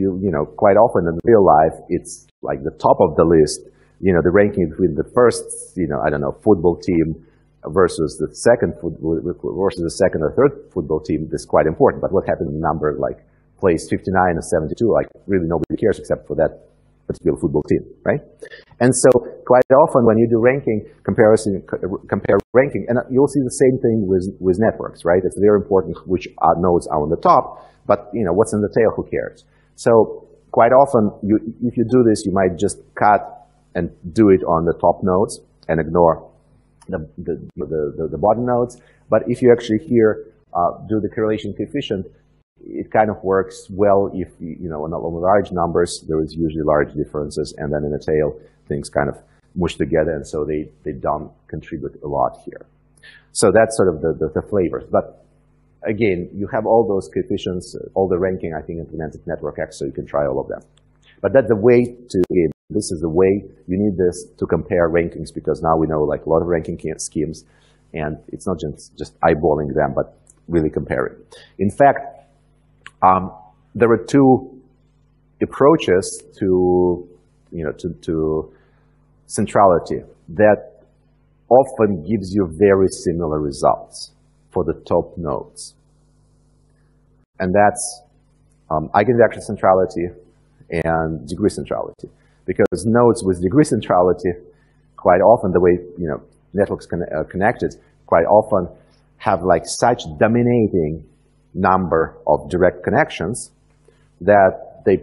quite often in real life, it's like the top of the list, the ranking between the first, I don't know, football team versus the second or third football team is quite important. But what happened in number like place 59 or 72, like really nobody cares except for that particular football team, right? And so quite often when you do ranking, compare ranking, and you'll see the same thing with networks, right? It's very important which nodes are on the top, but what's in the tail, who cares? So quite often, if you do this, you might just cut and do it on the top nodes and ignore the bottom nodes. But if you actually here do the correlation coefficient, it kind of works well if, on large numbers, there is usually large differences, and then in the tail, things kind of mush together, and so they don't contribute a lot here. So that's sort of the flavors. But again, you have all those coefficients, all the ranking, I think, implemented network X, so you can try all of them. But that's the way to, again, this is the way you need this to compare rankings, because now we know like a lot of ranking schemes, and it's not just eyeballing them, but really comparing. In fact, there are two approaches to centrality that often gives you very similar results for the top nodes. And that's Eigenvector Centrality and degree centrality. Because nodes with degree centrality, quite often the way networks connected, quite often have like such dominating number of direct connections that they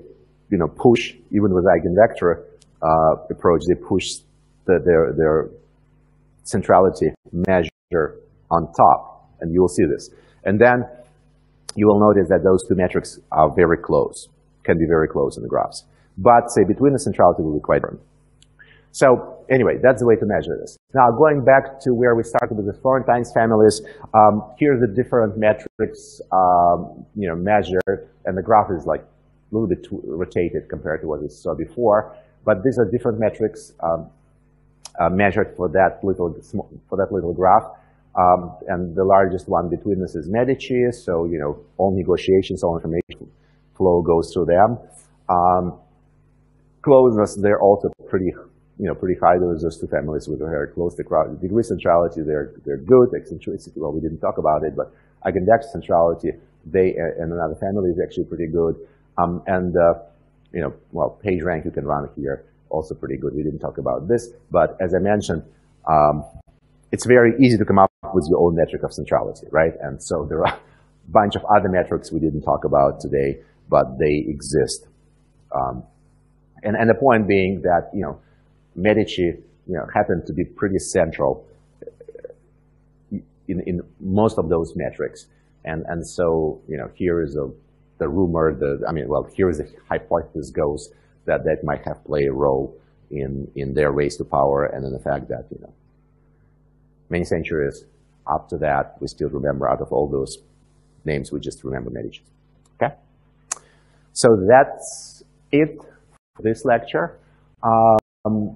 push, even with Eigenvector approach, they push their centrality measure on top, and you will see this. And then you will notice that those two metrics are very close, can be very close in the graphs. But say between the centrality will be quite different. So anyway, that's the way to measure this. Now going back to where we started with the Florentines families, here are the different metrics measured, and the graph is like a little bit rotated compared to what we saw before. But these are different metrics measured for that little graph. And the largest one between this is Medici, so all negotiations, all information flow goes through them. Closeness, they're also pretty high. Those two families with very close to degree centrality, they're good. Eccentricity, well, we didn't talk about it, but Eigenvector centrality, they and another family is actually pretty good. Well, Pagerank you can run here, also pretty good. We didn't talk about this, but as I mentioned, it's very easy to come up with your own metric of centrality, right? And so there are a bunch of other metrics we didn't talk about today, but they exist. And the point being that, Medici, happened to be pretty central in most of those metrics. And so, here is the rumor, here is the hypothesis goes that might have played a role in their race to power, and in the fact that, many centuries after that, we still remember out of all those names, we just remember Medici. Okay? So that's it for this lecture.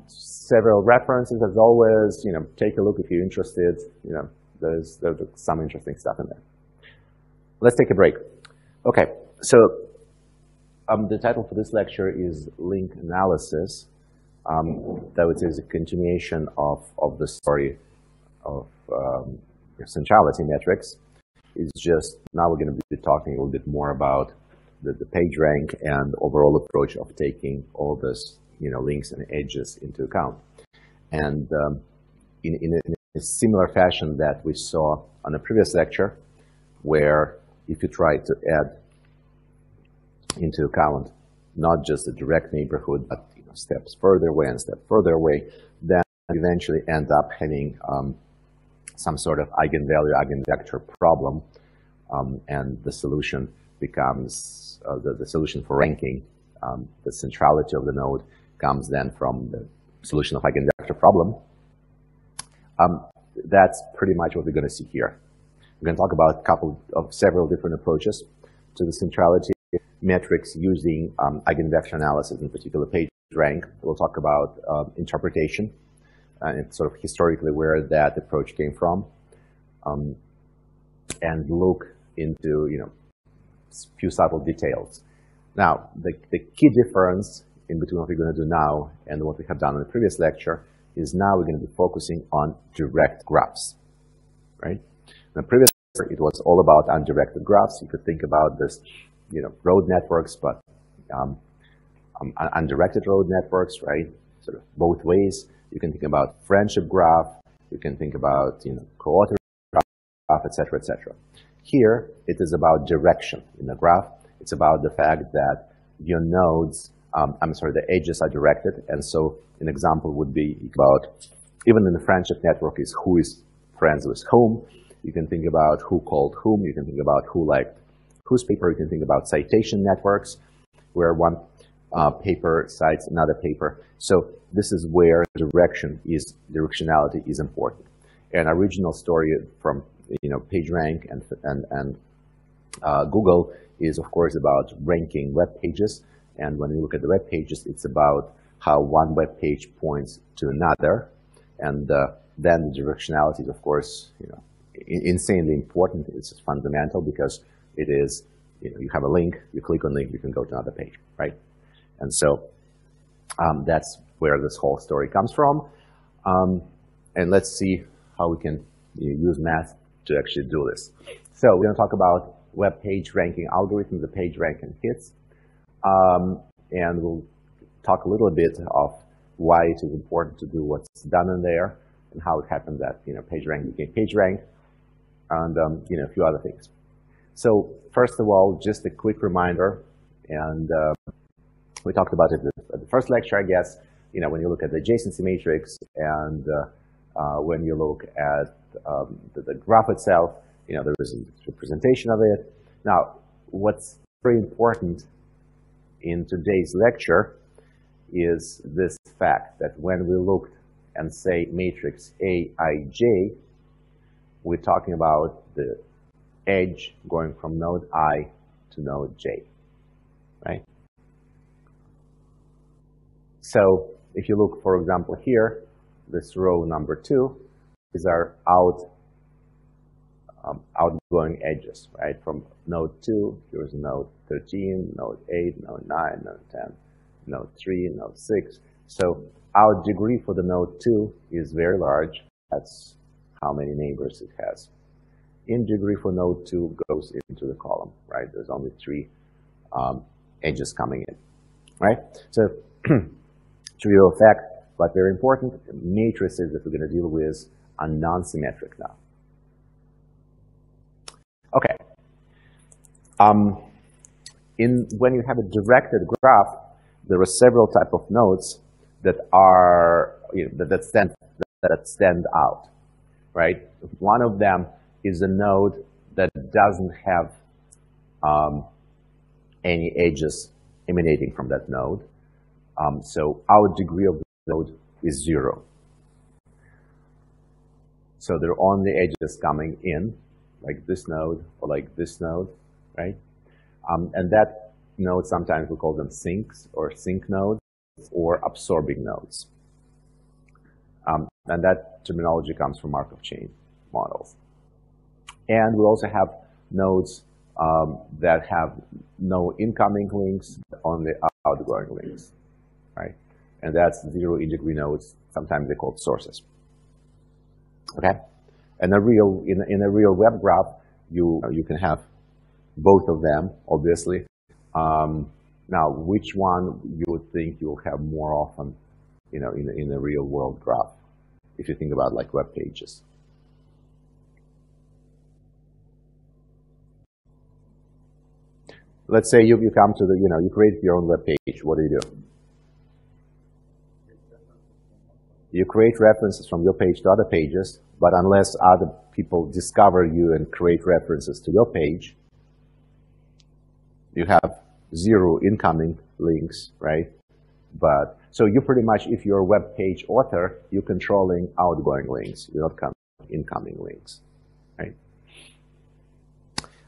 Several references, as always, take a look if you're interested. There's some interesting stuff in there. Let's take a break. Okay, so the title for this lecture is Link Analysis. Though it is a continuation of the story of centrality metrics. It's just now we're going to be talking a little bit more about the Pagerank and overall approach of taking all this, links and edges into account. And in a similar fashion that we saw on a previous lecture, where if you try to add into account not just the direct neighborhood, but steps further away and step further away, then eventually end up having some sort of eigenvalue, eigenvector problem, and the solution becomes the solution for ranking. The centrality of the node comes then from the solution of eigenvector problem. That's pretty much what we're going to see here. We're going to talk about several different approaches to the centrality metrics using eigenvector analysis, in particular Pagerank. We'll talk about interpretation and sort of historically where that approach came from, and look into a few subtle details. Now, the key difference in between what we're going to do now and what we have done in the previous lecture is now we're going to be focusing on direct graphs, right? In the previous lecture, it was all about undirected graphs. You could think about this, road networks, but undirected road networks, right? Sort of both ways. You can think about friendship graph. You can think about, co-author graph, etc., etc. Here, it is about direction in the graph. It's about the fact that your nodes, the edges are directed. And so an example would be about, even in the friendship network, is who is friends with whom. You can think about who called whom. You can think about who liked whose paper. You can think about citation networks, where one paper cites another paper. So this is where directionality is important. An original story from Pagerank and Google is, of course, about ranking web pages. And when you look at the web pages, it's about how one web page points to another. And then the directionality is, of course, insanely important. It's fundamental because it is, you have a link, you click on the link, you can go to another page, right? And so that's where this whole story comes from. And let's see how we can use math to actually do this. So we're going to talk about web page ranking algorithms, the Pagerank and hits. And we'll talk a little bit of why it is important to do what's done in there and how it happened that Pagerank became Pagerank, and a few other things. So first of all, just a quick reminder, and we talked about it at the first lecture, I guess. When you look at the adjacency matrix and when you look at the graph itself, there is a representation of it. Now, what's very important in today's lecture is this fact that when we looked and say matrix Aij, we're talking about the edge going from node I to node J, right? So if you look, for example, here, this row number 2 is our outgoing edges, right? From node 2, here's node 13, node 8, node 9, node 10, node 3, node 6. So our degree for the node 2 is very large. That's how many neighbors it has. In degree for node 2 goes into the column, right? There's only 3 edges coming in, right? So trivial fact, but very important, matrices that we're going to deal with are non-symmetric now. Okay. When you have a directed graph, there are several types of nodes that are that stand out, right? One of them is a node that doesn't have any edges emanating from that node. So our degree of the node is 0. So there are only edges coming in, like this node or like this node, right? And that node, sometimes we call them sinks or sink nodes or absorbing nodes. And that terminology comes from Markov chain models. And we also have nodes that have no incoming links, only outgoing links, right? And that's 0 in-degree nodes. Sometimes they're called sources. Okay? And in a real web graph, you can have both of them, obviously. Now, which one you would think you'll have more often, in a real world graph, if you think about like web pages? Let's say you come to you create your own web page. What do? You create references from your page to other pages, but unless other people discover you and create references to your page, you have 0 incoming links, right? But so you pretty much, if you're a web page author, you're controlling outgoing links, you're not incoming links, right?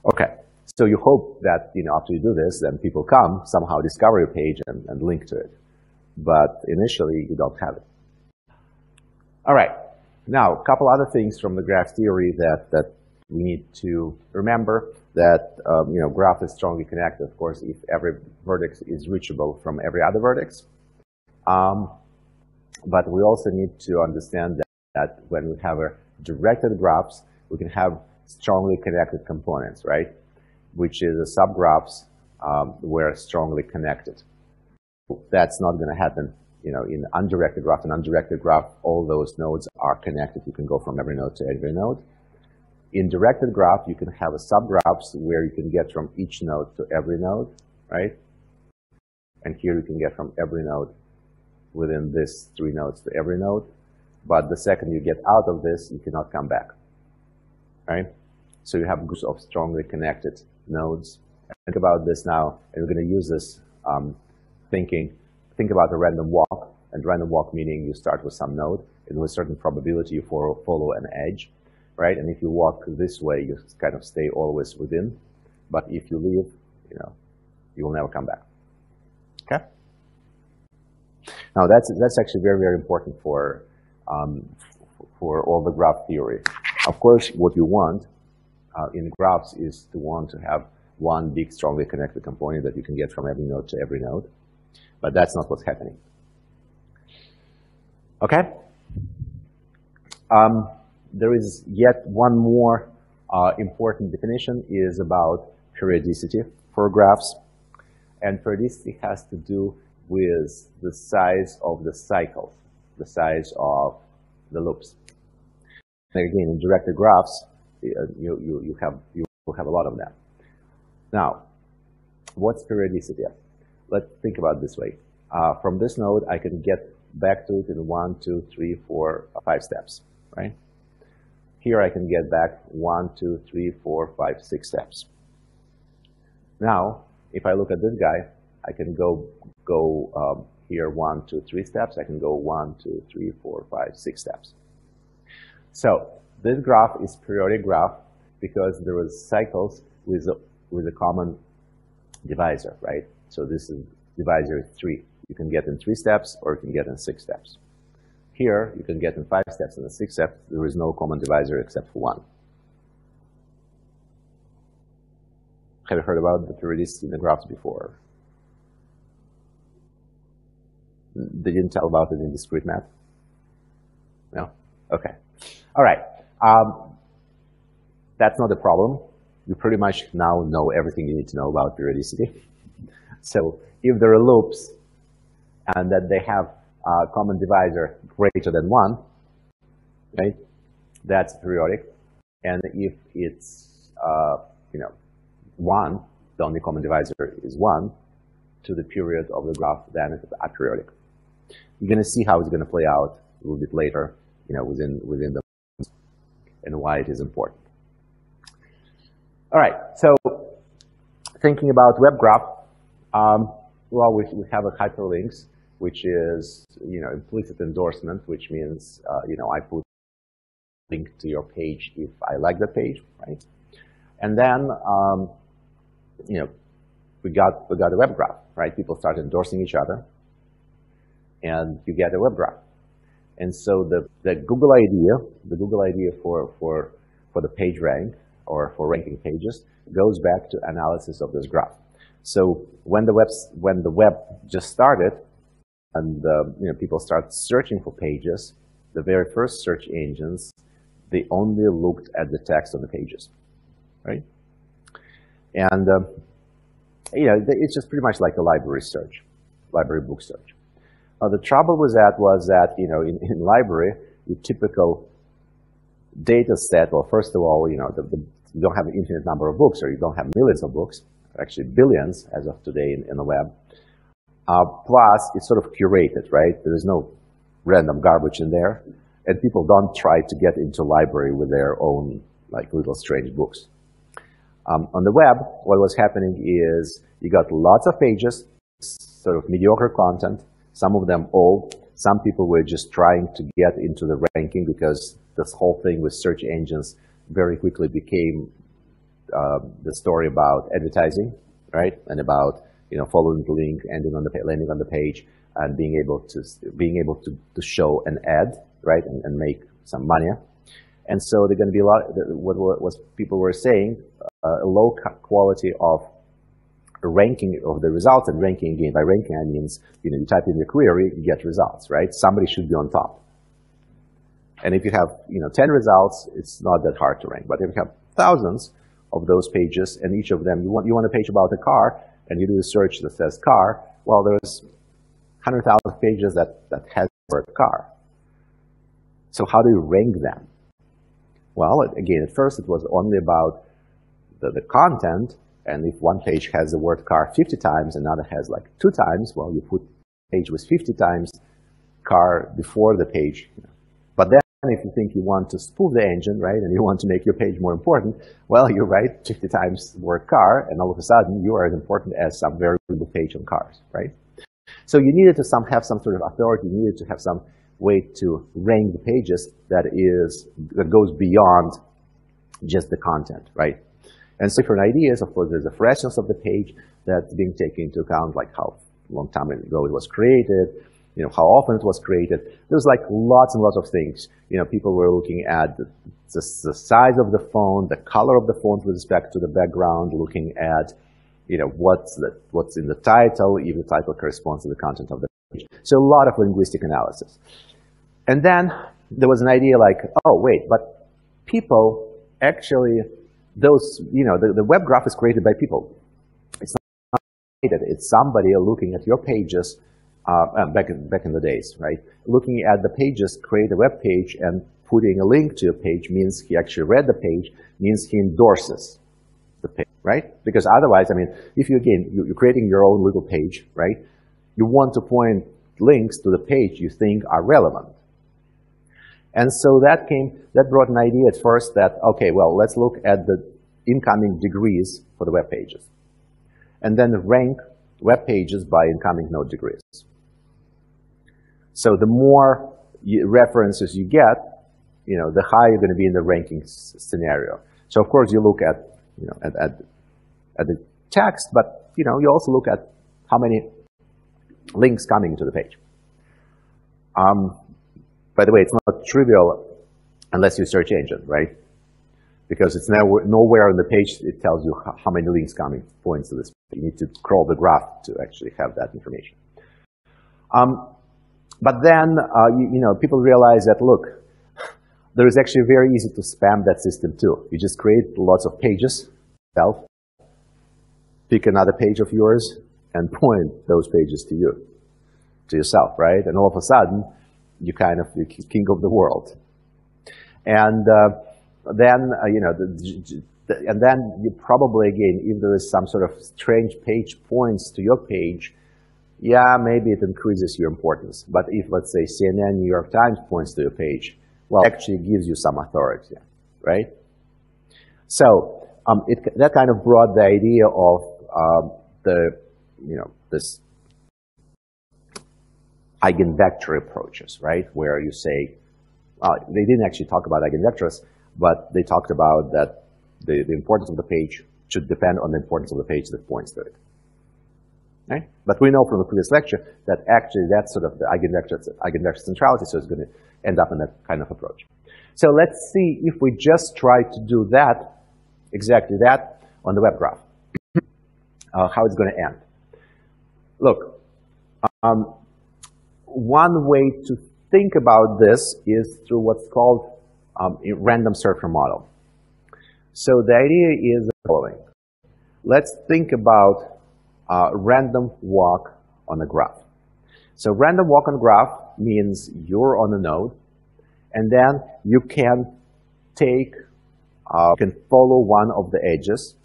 Okay, so you hope that after you do this, then people come somehow discover your page and link to it, but initially you don't have it. All right, now a couple other things from the graph theory that we need to remember. That graph is strongly connected, of course, if every vertex is reachable from every other vertex. But we also need to understand that when we have directed graphs, we can have strongly connected components, right? Which is the subgraphs were strongly connected. that's not going to happen. In undirected graph, all those nodes are connected. You can go from every node to every node. In directed graph, you can have a subgraphs where you can get from each node to every node, right? And here you can get from every node within this 3 nodes to every node. But the second you get out of this, you cannot come back, right? So you have groups of strongly connected nodes. Think about this now, and we're going to use this Think about a random walk, and random walk meaning you start with some node, and with a certain probability you follow an edge, right? And if you walk this way, you kind of stay always within. But if you leave, you will never come back. Okay? Now that's actually very, very important for all the graph theory. Of course, what you want in graphs is to have one big, strongly connected component that you can get from every node to every node. But that's not what's happening. Okay? There is yet one more important definition is about periodicity for graphs. And periodicity has to do with the size of the cycles, the size of the loops. And again, in directed graphs, you will have a lot of them. Now, what's periodicity? Let's think about it this way. From this node, I can get back to it in 1, 2, 3, 4, 5 steps, right? Here I can get back 1, 2, 3, 4, 5, 6 steps. Now, if I look at this guy, I can go here 1, 2, 3 steps. I can go 1, 2, 3, 4, 5, 6 steps. So this graph is periodic graph because there was cycles with a common divisor, right? So this is divisor is 3. You can get in 3 steps, or you can get in 6 steps. Here, you can get in 5 steps and in 6 steps. There is no common divisor except for 1. Have you heard about the periodicity in the graphs before? They didn't tell about it in discrete math? No? Okay. All right. That's not a problem. You pretty much now know everything you need to know about periodicity. So if there are loops and that they have a common divisor greater than 1, right, that's periodic. And if it's 1, the only common divisor is 1 to the period of the graph, then it's aperiodic. You're going to see how it's going to play out a little bit later, within the and why it is important. All right, so thinking about web graph, well, we have a hyperlinks, which is implicit endorsement, which means I put a link to your page if I like the page, right? And then we got a web graph, right? People start endorsing each other, and you get a web graph. And so the Google idea for the Pagerank or for ranking pages goes back to analysis of this graph. So when the web just started, and people start searching for pages, the very first search engines, they only looked at the text on the pages, right? And it's just pretty much like a library book search. The trouble with that was that in library, the typical data set. Well, first of all, you don't have an infinite number of books, or you don't have millions of books, actually billions as of today in the web. Plus, it's sort of curated, right? There is no random garbage in there, and people don't try to get into library with their own little strange books. On the web, what was happening is you got lots of pages, sort of mediocre content, some of them old. Some people were just trying to get into the ranking because this whole thing with search engines very quickly became the story about advertising, right? And about following the link, landing on the page, and being able to show an ad, right, and make some money. And so they're going to be a lot. What people were saying, a low quality of ranking of the results, and ranking again by ranking I means you type in the query, you get results, right? Somebody should be on top. And if you have 10 results, it's not that hard to rank. But if you have thousands of those pages, and each of them you want a page about a car, and you do a search that says car, well, there's 100,000 pages that has the word car. So how do you rank them? Well, again, at first it was only about the content, and if one page has the word car 50 times, another has like 2 times, well, you put page with 50 times car before the page. But then if you think you want to spoof the engine, right, and you want to make your page more important, well, you write 50 times the word car, and all of a sudden you are as important as some variable page on cars, right? So you needed to have some sort of authority, you needed to have some way to rank the pages that goes beyond just the content, right? And so different ideas, of course, there's the freshness of the page that's being taken into account, like how long time ago it was created, how often it was created. There's like lots and lots of things. People were looking at the size of the font, the color of the font with respect to the background, looking at what's in the title, if the title corresponds to the content of the page. So a lot of linguistic analysis. And then there was an idea like, oh wait, but people actually, the web graph is created by people. It's not created, it's somebody looking at your pages back in the days, right? Looking at the pages, create a web page, and putting a link to a page means he actually read the page, means he endorses the page, right? Because otherwise, I mean, if you're creating your own little page, right? You want to point links to the page you think are relevant. And so that brought an idea at first that, okay, well, let's look at the incoming degrees for the web pages. And then rank web pages by incoming node degrees. So the more references you get, the higher you're going to be in the ranking scenario. So of course you look at, at the text, but you also look at how many links coming to the page. By the way, it's not trivial unless you search engine, right? Because it's nowhere on the page it tells you how many links coming points to this. You need to crawl the graph to actually have that information. But then, people realize that, look, there is actually very easy to spam that system too. You just create lots of pages, pick another page of yours, and point those pages to yourself, right? And all of a sudden, you're king of the world. And then, and then you probably, again, if there is some sort of strange page points to your page, yeah, maybe it increases your importance. But if, let's say, CNN, New York Times points to your page, well, it actually gives you some authority, right? So that kind of brought the idea of this eigenvector approaches, right? Where you say, they didn't actually talk about eigenvectors, but they talked about that the importance of the page should depend on the importance of the page that points to it. Right? But we know from the previous lecture that actually that's sort of the Eigenvector centrality, so it's going to end up in that kind of approach. So let's see if we just try to do that, exactly that, on the web graph, how it's going to end. Look, one way to think about this is through what's called a random surfer model. So the idea is the following. Let's think about random walk on a graph. So random walk on a graph means you're on a node, and then you can follow one of the edges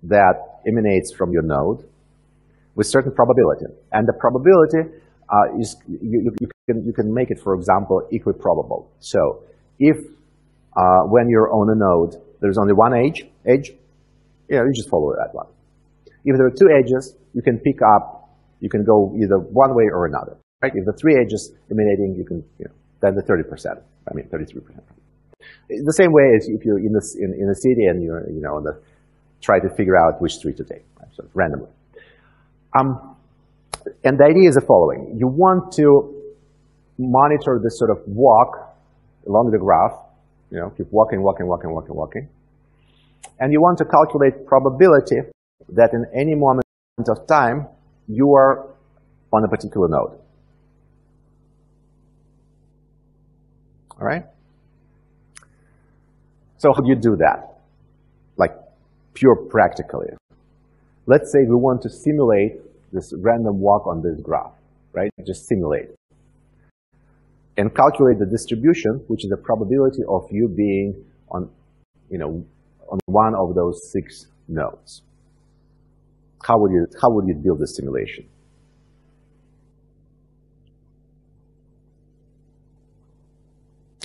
that emanates from your node with certain probability. And the probability is, you can make it, for example, equiprobable. So if when you're on a node, there's only one edge, you just follow that one. If there are two edges, you can pick up, you can go either one way or another, right? If the three edges emanating, you can, then the 30%, 33%. The same way as if you're in a city and you're, try to figure out which street to take, right? So randomly. And the idea is the following. You want to monitor this sort of walk along the graph, keep walking. And you want to calculate probability that in any moment of time, you are on a particular node. All right? So how do you do that? Like, pure practically. Let's say we want to simulate this random walk on this graph, right? Just simulate. And calculate the distribution, which is the probability of you being on, on one of those 6 nodes. How would you build this simulation?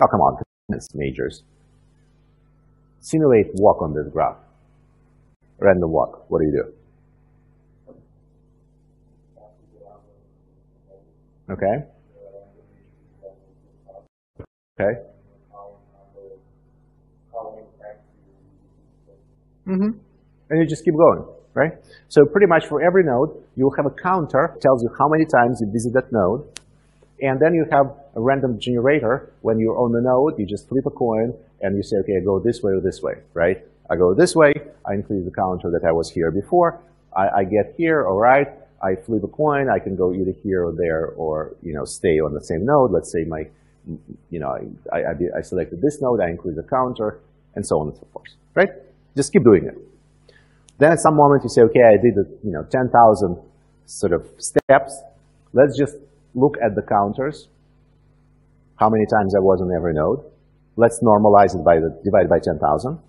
Oh, come on, it's majors. Simulate walk on this graph. Random walk. What do you do? Okay. Okay. And you just keep going, right? So pretty much for every node, you'll have a counter that tells you how many times you visit that node. And then you have a random generator. When you're on the node, you just flip a coin and you say, okay, I go this way or this way, right? I go this way, I increase the counter that I was here before. I get here, all right. I flip a coin, I can go either here or there or, stay on the same node. Let's say I selected this node, I increase the counter, and so on and so forth, right? Just keep doing it. Then at some moment you say, okay, I did 10,000 sort of steps. Let's just look at the counters, how many times I was on every node. Let's normalize it divide by 10,000.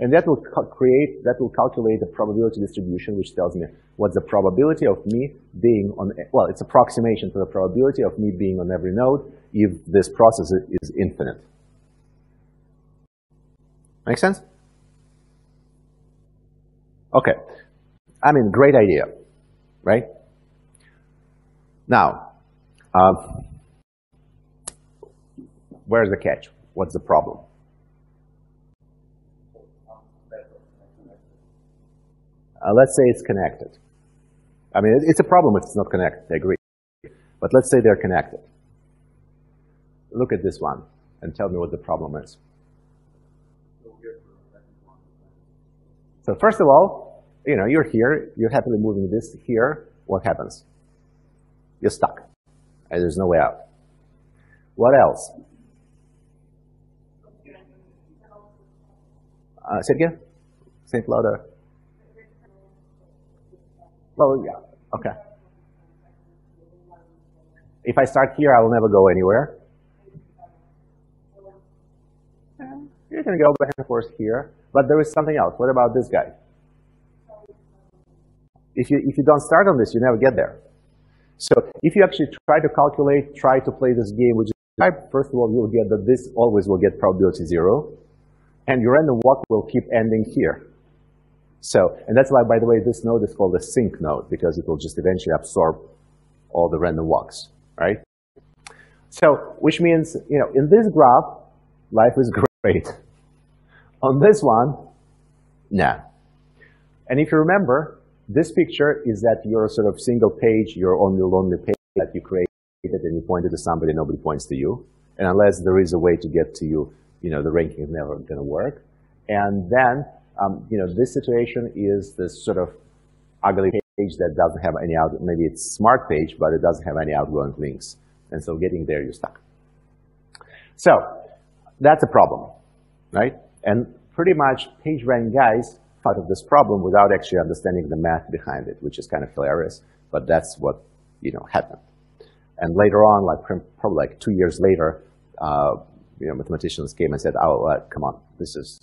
And that will calculate the probability distribution, which tells me what's the probability of me being on, well, it's approximation to the probability of me being on every node if this process is infinite. Make sense? Okay. I mean, great idea, right? Now, where's the catch? What's the problem? Let's say it's connected. I mean, it's a problem if it's not connected, I agree. But let's say they're connected. Look at this one and tell me what the problem is. So first of all, you're here, you're happily moving this here. What happens? You're stuck, and there's no way out. What else? Say it again? Say it louder. Well, yeah, okay. If I start here, I will never go anywhere. You're going to go back and forth here, but there is something else. What about this guy? If you don't start on this, you never get there. So if you actually try to calculate, try to play this game, which is, first of all, you'll get that this always will get probability 0, and your random walk will keep ending here. So, and that's why, by the way, this node is called a sink node, because it will just eventually absorb all the random walks, right? So, which means, in this graph, life is great. On this one, nah. And if you remember, this picture is that your sort of single page, your only lonely page that you created and you pointed to somebody, nobody points to you. And unless there is a way to get to you, the ranking is never going to work. And then, this situation is this sort of ugly page that doesn't have any out. Maybe it's a smart page, but it doesn't have any outgoing links. And so getting there, you're stuck. So that's a problem, right? And pretty much PageRank guys thought of this problem without actually understanding the math behind it, which is kind of hilarious, but that's what happened. And later on, probably 2 years later, mathematicians came and said, "Oh, come on, this is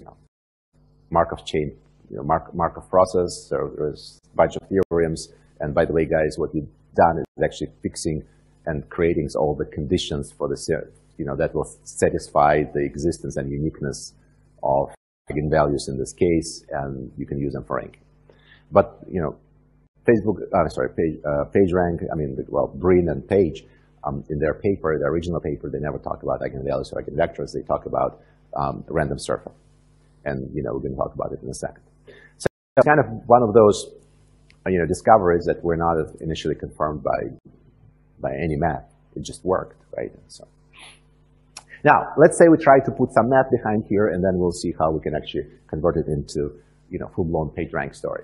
Markov chain, Markov process. So there's a bunch of theorems, and by the way, guys, what you've done is actually fixing and creating all the conditions for the that will satisfy the existence and uniqueness of eigenvalues in this case, and you can use them for ranking." But PageRank, Breen and Page, in their paper, the original paper, they never talk about eigenvalues or eigenvectors. They talk about random surfer, and we're going to talk about it in a second. So it's kind of one of those discoveries that were not initially confirmed by any math. It just worked, right? So. Now, let's say we try to put some math behind here, and then we'll see how we can actually convert it into, full-blown PageRank story.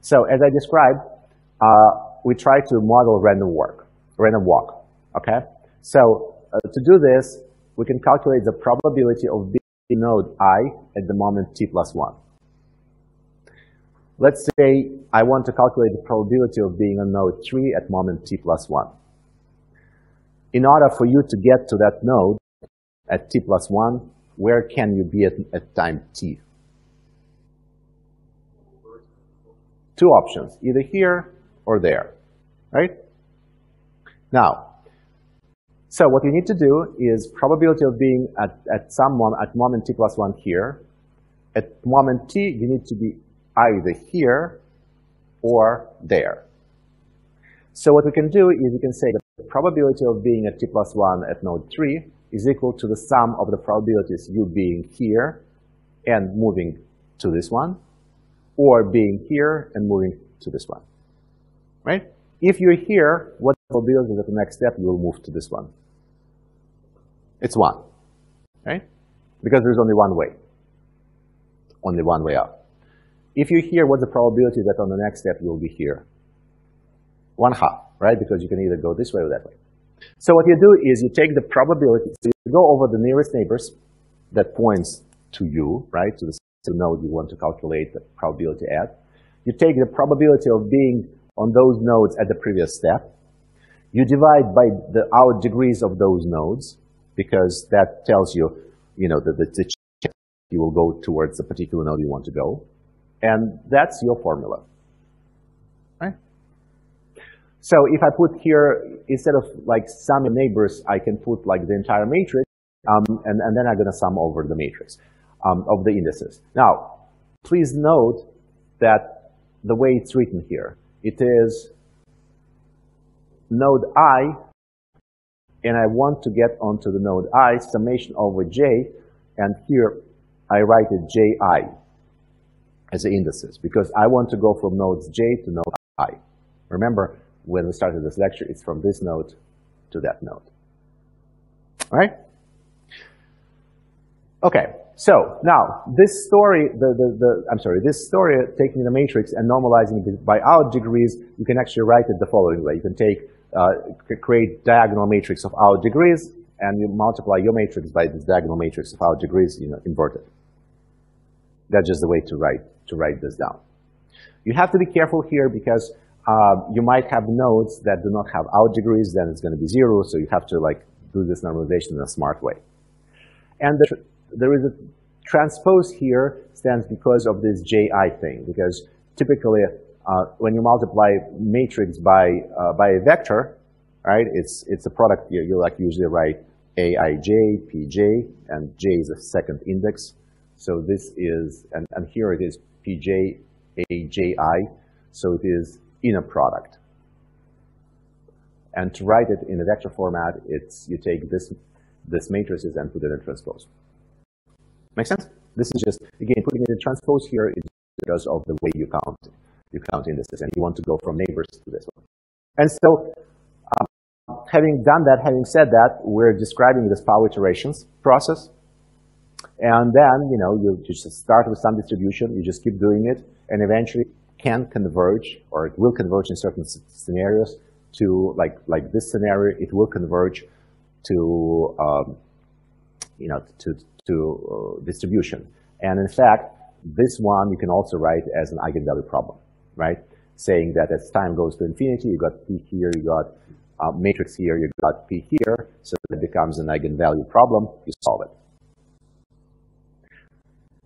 So, as I described, we try to model random walk, okay? So, to do this, we can calculate the probability of being node I at the moment t+1. let's say I want to calculate the probability of being on node 3 at moment t plus 1. In order for you to get to that node at t plus 1, where can you be at time t? Two options, either here or there, right? Now, so what you need to do is probability of being at moment t plus 1 here. At moment t, you need to be either here or there. So what we can do is we can say that the probability of being at t plus 1 at node 3 is equal to the sum of the probabilities you being here and moving to this one, or being here and moving to this one, right? If you're here, what probability that the next step you will move to this one? It's 1, right? Because there's only one way up. If you're here, what's the probability that on the next step you will be here? 1/2, right? Because you can either go this way or that way. So what you do is you take the probability, so you go over the nearest neighbors that points to you, right? To the node you want to calculate the probability at. You take the probability of being on those nodes at the previous step. You divide by the out degrees of those nodes, because that tells you, the check you will go towards the particular node you want to go. And that's your formula, right? So if I put here, instead of like summing neighbors, I can put like the entire matrix, and then I'm going to sum over the matrix of the indices. Now, please note that the way it's written here, it is node I, and I want to get onto the node I, summation over j, and here I write it ji as the indices, because I want to go from nodes j to node I. Remember, when we started this lecture, it's from this node to that node. All right? Okay, so now this story, this story taking the matrix and normalizing it by out degrees, you can actually write it the following way. You can take, create diagonal matrix of out degrees, and you multiply your matrix by this diagonal matrix of out degrees, invert it. That's just the way to write this down. You have to be careful here because you might have nodes that do not have out degrees, then it's going to be 0, so you have to do this normalization in a smart way. And there is a transpose here stands because of this ji thing, because typically when you multiply matrix by a vector, right, it's a product here. You usually write aij, pj, and j is a second index. So this is, and here it is pj, aji, so it is inner product. And to write it in a vector format, you take this matrices and put it in transpose. Make sense? This is just, again, putting it in transpose here is because of the way you count. You count indices, and you want to go from neighbors to this one. And so, having done that, having said that, we're describing this power iterations process. And then, you just start with some distribution, you just keep doing it, and eventually can converge, or it will converge in certain scenarios to, like this scenario, it will converge to, to distribution. And in fact, this one you can also write as an eigenvalue problem, right? Saying that as time goes to infinity, you got P here, you got matrix here, you got P here, so it becomes an eigenvalue problem, you solve it.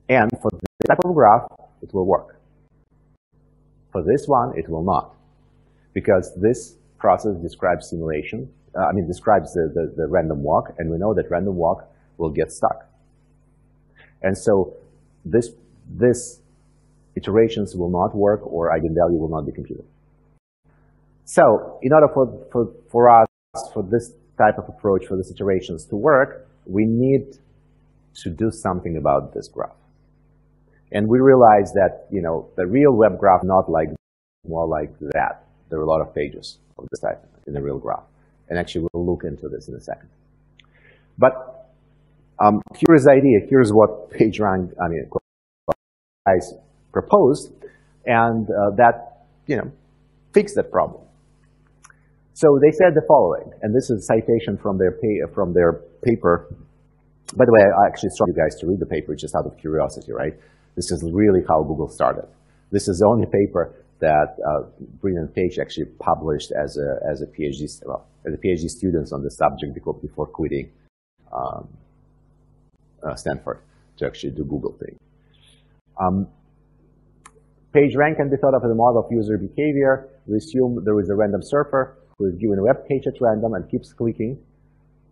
And for this type of graph, it will work. For this one, it will not, because this process describes simulation, describes the random walk, and we know that random walk will get stuck. And so this iterations will not work, or eigenvalue will not be computed. So in order for us, for this type of approach, for these iterations to work, we need to do something about this graph. And we realize that, the real web graph, not more like that. There are a lot of pages of this type in the real graph. And actually, we'll look into this in a second. But here's the idea. Here's what Pagerank, guys proposed, and that, fixed that problem. So they said the following, and this is a citation from their paper. By the way, I actually instruct you guys to read the paper just out of curiosity, right? This is really how Google started. This is the only paper that Breen and Page actually published as a PhD, well, as a PhD students on the subject before quitting Stanford to actually do Google thing. Pagerank can be thought of as a model of user behavior. We assume there is a random surfer who is given a web page at random and keeps clicking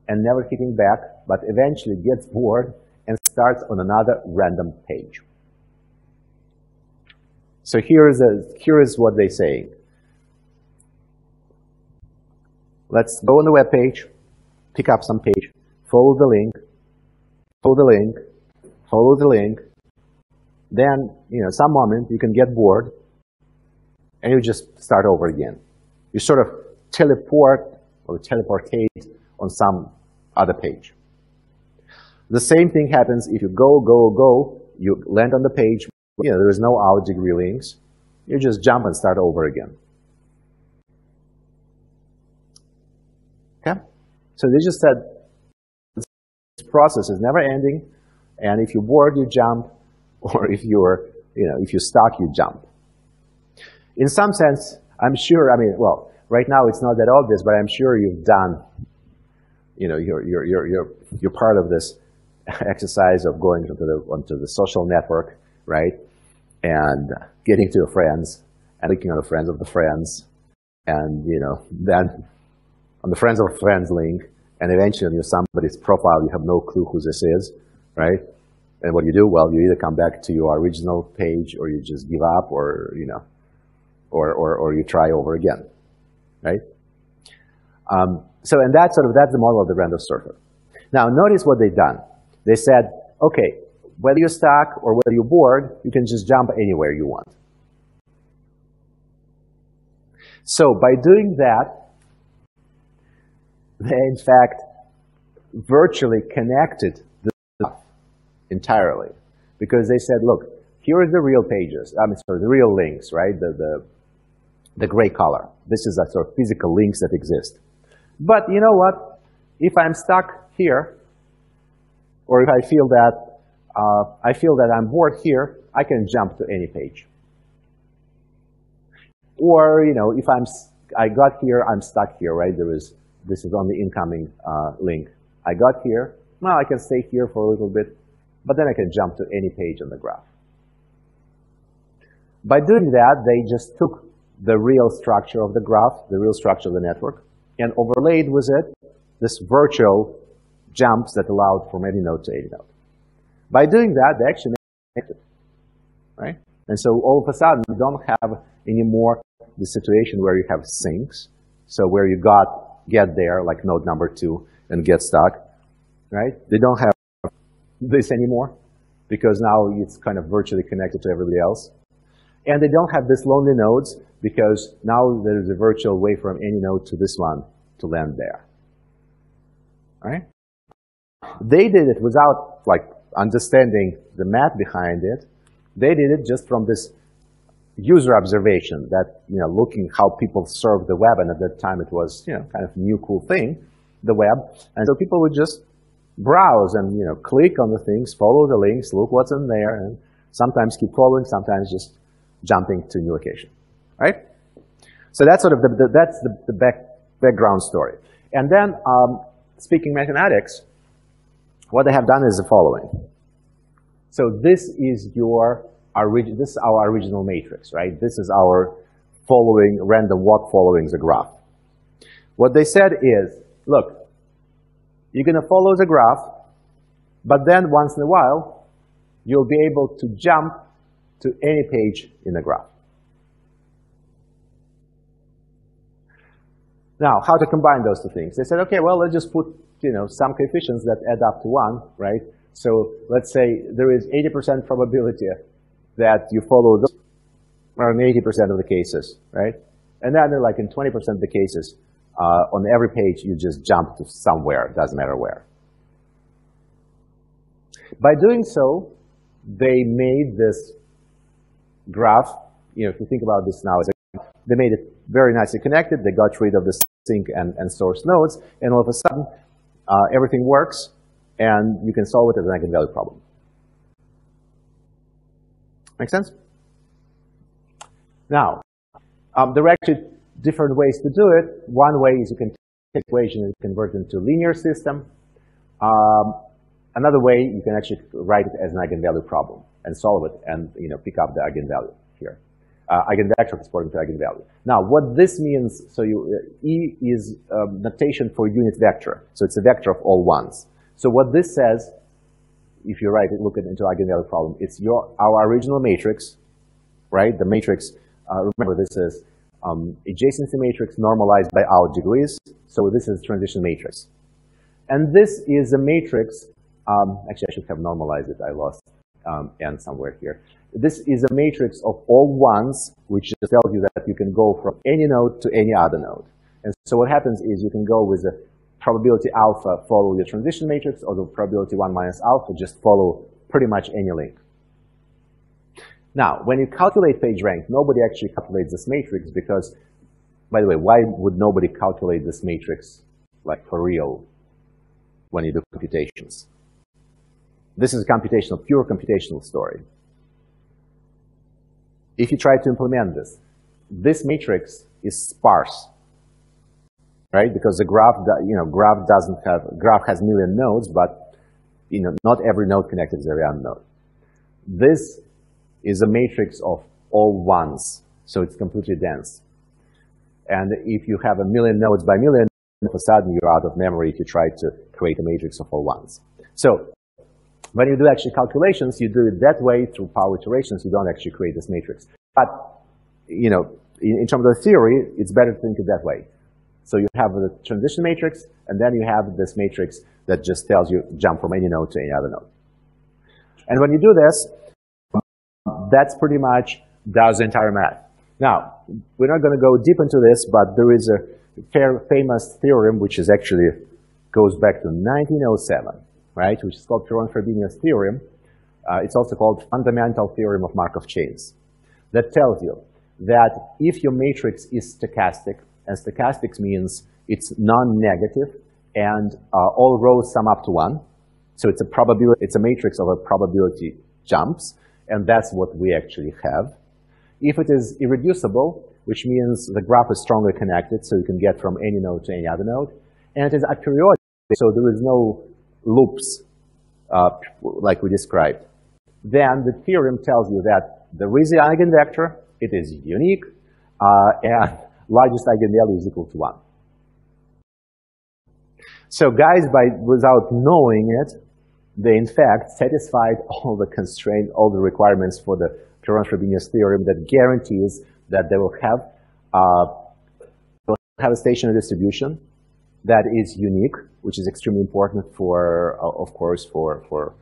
and never hitting back, but eventually gets bored and starts on another random page. So here is what they say. Let's go on the web page, pick up some page, follow the link, follow the link, follow the link. Then, some moment you can get bored and you just start over again. You sort of teleport or teleportate on some other page. The same thing happens if you go, you land on the page. There is no out degree links. You just jump and start over again. Okay? So they just said this process is never ending, and if you're bored, you jump, or if you're stuck, you jump. In some sense, I'm sure, well, right now it's not that obvious, but I'm sure you've done, you're part of this exercise of going onto the social network, right? And getting to your friends and clicking on the friends of the friends, and then on the friends of friends link, and eventually on somebody's profile you have no clue who this is, right? And what you do? Well, you either come back to your original page, or you just give up, or or you try over again, right? And that's the model of the random surfer. Now notice what they've done. They said, okay, whether you're stuck or whether you're bored, you can just jump anywhere you want. So by doing that, they in fact virtually connected the stuff entirely, because they said, look, here are the real pages. The real links, right? The gray color. This is a sort of physical links that exist. But you know what? If I'm stuck here, or if I feel that I'm bored here, I can jump to any page. Or if I got here, I'm stuck here, right? This is on the incoming link. I got here. Well, I can stay here for a little bit, but then I can jump to any page on the graph. By doing that, they just took the real structure of the graph, the real structure of the network, and overlaid with it this virtual jumps that allowed from any node to any node. By doing that, they actually make it, right? And so all of a sudden, you don't have anymore the situation where you have sinks, so where you get there, like node number 2, and get stuck, right? They don't have this anymore, because now it's kind of virtually connected to everybody else. And they don't have this lonely nodes, because now there's a virtual way from any node to this one to land there, right? They did it without understanding the math behind it. They did it just from this user observation that, looking how people serve the web, and at that time it was, kind of new cool thing, the web. And so people would just browse and, click on the things, follow the links, look what's in there, and sometimes keep following, sometimes just jumping to a new location, right? So that's sort of the background story. And then, speaking mathematics, what they have done is the following. So this is our original matrix, right? This is our following random walk following the graph. What they said is, look, you're going to follow the graph, but then once in a while, you'll be able to jump to any page in the graph. Now, how to combine those two things? They said, okay, well, let's just put some coefficients that add up to 1, right? So let's say there is 80% probability that you follow those, or in 80% of the cases, right? And then like in 20% of the cases, on every page, you just jump to somewhere, doesn't matter where. By doing so, they made this graph, if you think about this now, they made it very nicely connected. They got rid of the sink and source nodes, and all of a sudden, everything works, and you can solve it as an eigenvalue problem. Make sense? Now, there are actually different ways to do it. One way is you can take the equation and convert it into a linear system. Another way, you can actually write it as an eigenvalue problem and solve it and pick up the eigenvalue here. Eigenvector corresponding to eigenvalue. Now, what this means, so E is notation for unit vector. So it's a vector of all ones. So what this says, if you write it, look into eigenvalue problem, it's our original matrix, right? The matrix, remember this is adjacency matrix normalized by our degrees. So this is transition matrix. And this is a matrix, actually I should have normalized it, I lost n somewhere here. This is a matrix of all ones, which just tells you that you can go from any node to any other node. And so what happens is you can go with the probability alpha, follow your transition matrix, or the probability 1 minus alpha, just follow pretty much any link. Now, when you calculate PageRank, nobody actually calculates this matrix because, by the way, why would nobody calculate this matrix like for real when you do computations? This is a pure computational story. If you try to implement this matrix is sparse, right? Because the graph has a million nodes, but not every node connected to every other node. This is a matrix of all ones, so it's completely dense. And if you have a million nodes by million, all of a sudden you're out of memory if you try to create a matrix of all ones. So when you do actually calculations, you do it that way through power iterations. You don't actually create this matrix. But in terms of the theory, it's better to think it that way. So you have the transition matrix, and then you have this matrix that just tells you jump from any node to any other node. And when you do this, that's pretty much does the entire math. Now, we're not going to go deep into this, but there is a famous theorem which is actually goes back to 1907, right? Which is called Frobenius theorem. It's also called fundamental theorem of Markov chains. That tells you that if your matrix is stochastic, and stochastic means it's non-negative, and all rows sum up to 1, so it's a matrix of a probability jumps, and that's what we actually have. If it is irreducible, which means the graph is strongly connected, so you can get from any node to any other node, and it is aperiodic, so there is no loops like we described, then the theorem tells you that there is an eigenvector, it is unique, and largest eigenvalue is equal to 1. So guys, without knowing it, they in fact satisfied all the constraints, all the requirements for the Frobenius theorem that guarantees that they will have a stationary distribution that is unique, which is extremely important for, of course, for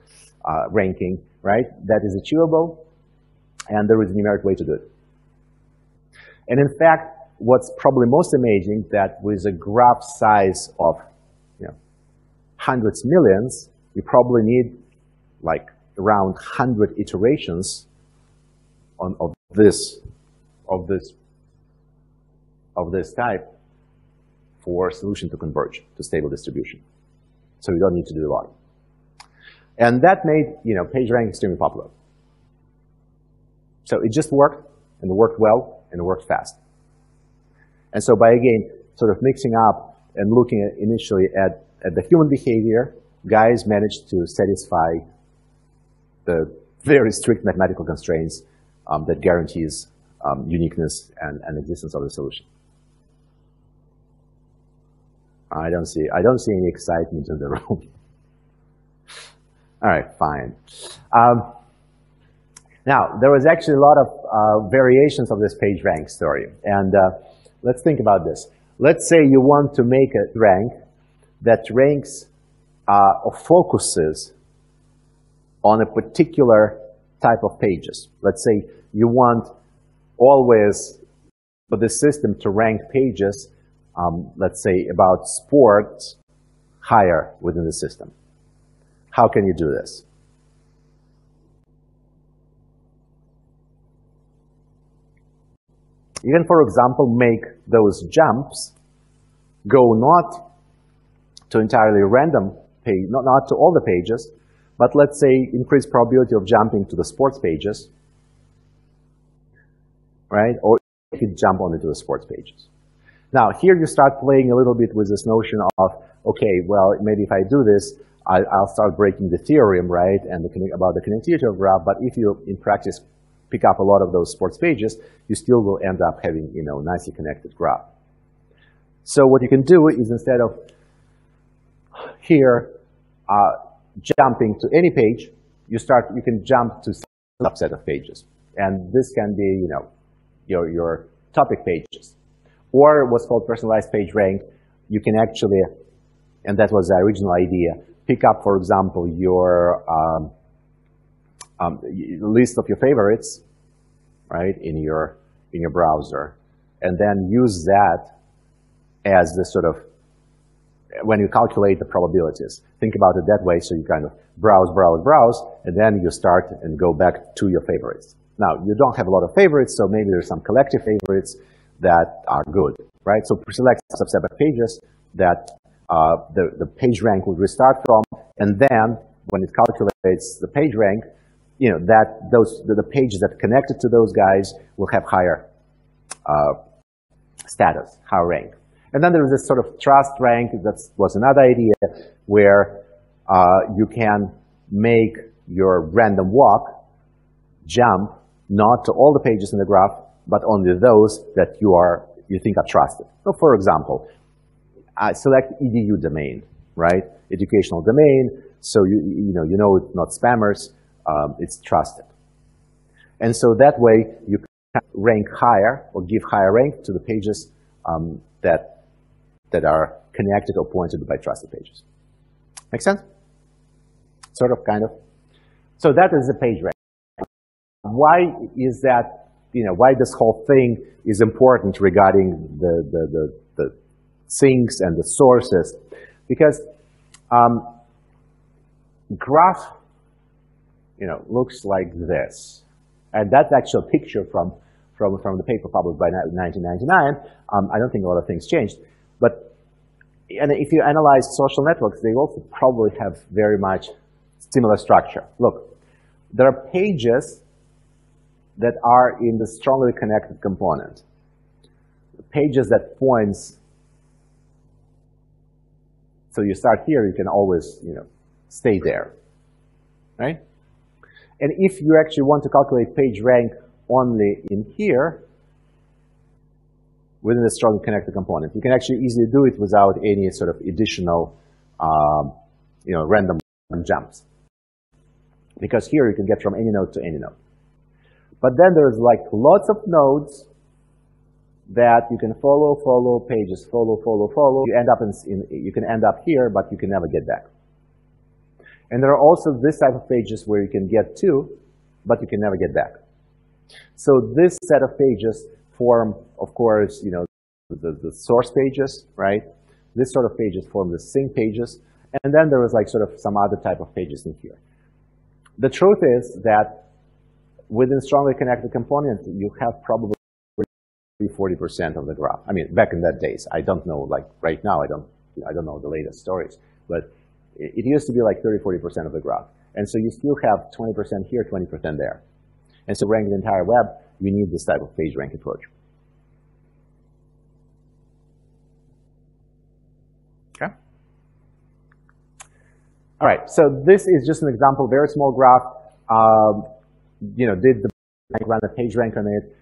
ranking, right? That is achievable, and there is a numeric way to do it. And in fact, what's probably most amazing that with a graph size of hundreds, millions, you probably need like around 100 iterations of this type for a solution to converge to stable distribution. So you don't need to do a lot. And that made PageRank extremely popular. So it just worked, and it worked well, and it worked fast. And so by, again, sort of mixing up and looking initially at the human behavior, guys managed to satisfy the very strict mathematical constraints that guarantees uniqueness and existence of the solution. I don't see any excitement in the room. All right, fine. Now, there was actually a lot of variations of this PageRank story. And let's think about this. Let's say you want to make a rank that ranks or focuses on a particular type of pages. Let's say you want always for the system to rank pages, let's say about sports, higher within the system. How can you do this? You can, for example, make those jumps go not to entirely random page, not to all the pages, but let's say increase probability of jumping to the sports pages, right? Or you could jump only to the sports pages. Now, here you start playing a little bit with this notion of, okay, well, maybe if I do this, I'll start breaking the theorem, right, and about the connectivity of graph. But if you, in practice, pick up a lot of those sports pages, you still will end up having, nicely connected graph. So what you can do is, instead of here jumping to any page, you can jump to a subset of pages, and this can be, your topic pages, or what's called personalized page rank. You can actually, and that was the original idea, pick up, for example, your list of your favorites, right, in your browser, and then use that as the sort of, when you calculate the probabilities. Think about it that way, so you kind of browse, and then you start and go back to your favorites. Now, you don't have a lot of favorites, so maybe there's some collective favorites that are good, right? So select a subset of pages that the page rank will restart from, and then when it calculates the page rank, the pages that connected to those guys will have higher status, higher rank. And then there is this sort of trust rank. That was another idea where you can make your random walk jump not to all the pages in the graph, but only those that you think are trusted. So, for example, select edu domain, right? Educational domain. So you know it's not spammers. It's trusted. And so that way you can rank higher or give higher rank to the pages that are connected or pointed by trusted pages. Make sense? Sort of, kind of. So that is the page rank. Why is that? Why this whole thing is important regarding the things and the sources? Because graph, looks like this, and that's actually a picture from the paper published by 1999. I don't think a lot of things changed, but if you analyze social networks, they also probably have very much similar structure. Look, there are pages that are in the strongly connected component. Pages that points. So you start here, you can always, stay there, right? And if you actually want to calculate page rank only in here, within the strongly connected component, you can actually easily do it without any sort of additional, random jumps. Because here you can get from any node to any node. But then there's like lots of nodes that you can follow pages, follow. You end up you can end up here, but you can never get back. And there are also this type of pages where you can get to, but you can never get back. So this set of pages form, of course, the source pages, right? This sort of pages form the sync pages, and then there is like sort of some other type of pages in here. The truth is that within strongly connected component, you have probably 40% of the graph. I mean, back in that days, I don't know. Like right now, I don't know the latest stories, but it used to be like 30–40% of the graph, and so you still have 20% here, 20% there. And so, rank the entire web, we need this type of page rank approach. Okay. All right. So this is just an example, very small graph. Did run the page rank on it,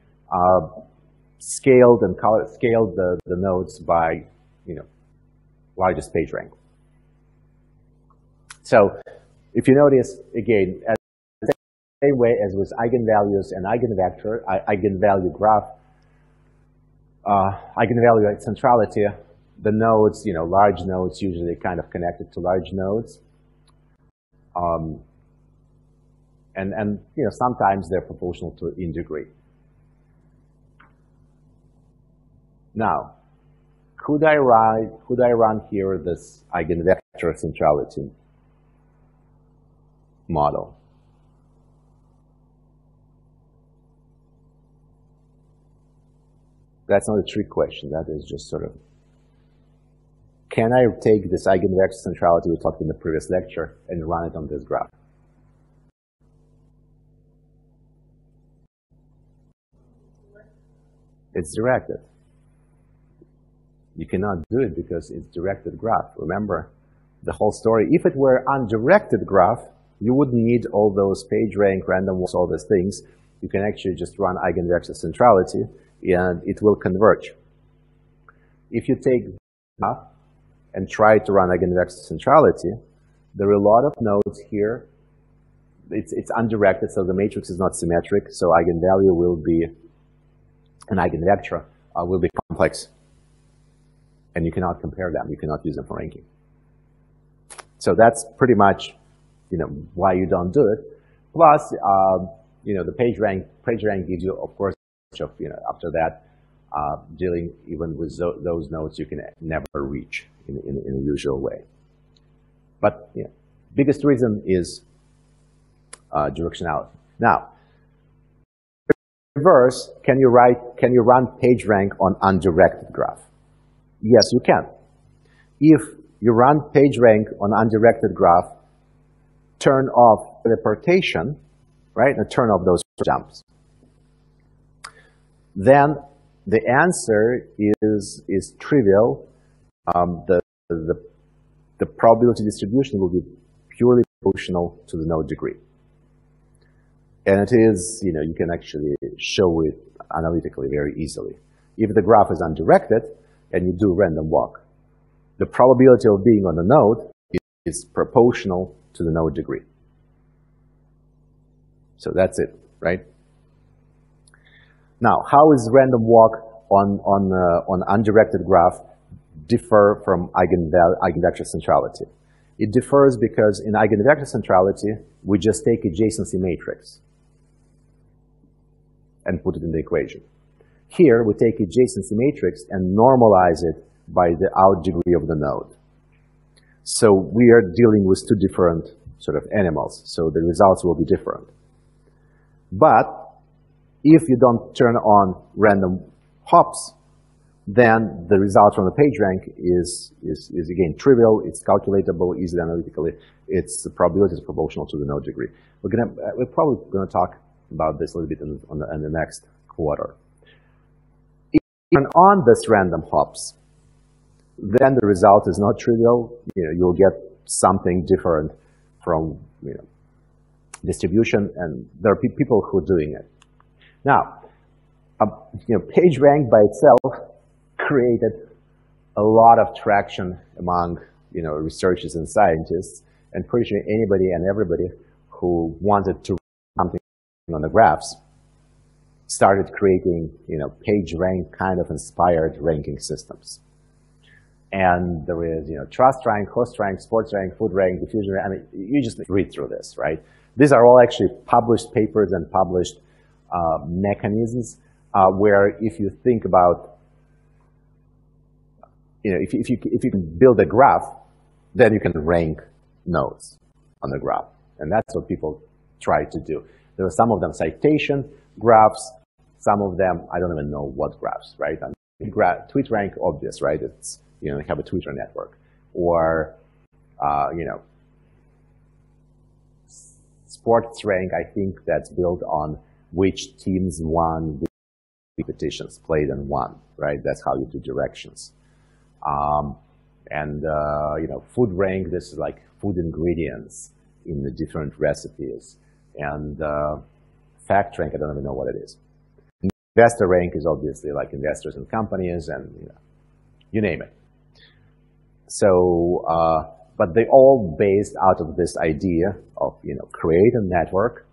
scaled the nodes by, largest page rank. So if you notice, again, as the same way as with eigenvalues and eigenvector, eigenvalue graph, eigenvalue centrality, the nodes, large nodes usually kind of connected to large nodes. And sometimes they're proportional to in degree. Now, could I run here this eigenvector centrality model? That's not a trick question. That is just sort of, can I take this eigenvector centrality we talked in the previous lecture and run it on this graph? It's directed. You cannot do it because it's directed graph. Remember the whole story. If it were undirected graph, you wouldn't need all those PageRank, random walks, all these things. You can actually just run Eigenvector Centrality, and it will converge. If you take graph and try to run Eigenvector Centrality, there are a lot of nodes here. It's undirected, so the matrix is not symmetric, so eigenvalue will be, an eigenvector will be complex. And you cannot compare them. You cannot use them for ranking. So that's pretty much, why you don't do it. Plus, the PageRank gives you, of course, after that, dealing even with those nodes you can never reach in a usual way. But biggest reason is directionality. Now, reverse, can you run PageRank on undirected graph? Yes, you can. If you run PageRank on undirected graph, turn off teleportation, right, and turn off those jumps, then the answer is trivial. The probability distribution will be purely proportional to the node degree. And it is, you can actually show it analytically very easily. If the graph is undirected and you do random walk, the probability of being on the node is proportional to the node degree. So that's it, right? Now, how is random walk on undirected graph differ from Eigenvector Centrality? It differs because in Eigenvector Centrality, we just take adjacency matrix and put it in the equation. Here, we take adjacency matrix and normalize it by the out degree of the node. So we are dealing with two different sort of animals, so the results will be different. But if you don't turn on random hops, then the result from the PageRank is again trivial. It's calculatable easily analytically. Its probability is proportional to the node degree. We're probably going to talk about this a little bit in the next quarter. If you turn on this random hops, then the result is not trivial. You'll get something different from distribution, and there are people who are doing it. Now, PageRank by itself created a lot of traction among researchers and scientists, and pretty sure anybody and everybody who wanted to run something on the graphs started creating PageRank kind of inspired ranking systems. And there is trust rank, host rank, sports rank, food rank, diffusion rank. I mean, you just read through this, right? These are all actually published papers and published mechanisms where if you think about, if you can build a graph, then you can rank nodes on the graph. And that's what people try to do. There are some of them citation graphs, some of them, I don't even know what graphs, right? I mean, tweet rank, obvious, right? It's, you have a Twitter network. Or, sports rank, I think that's built on which teams won, which competitions played and won, right? That's how you do directions. Food rank, this is like food ingredients in the different recipes. And fact rank, I don't even know what it is. Investor rank is obviously like investors and companies and you name it. So, but they all based out of this idea of create a network,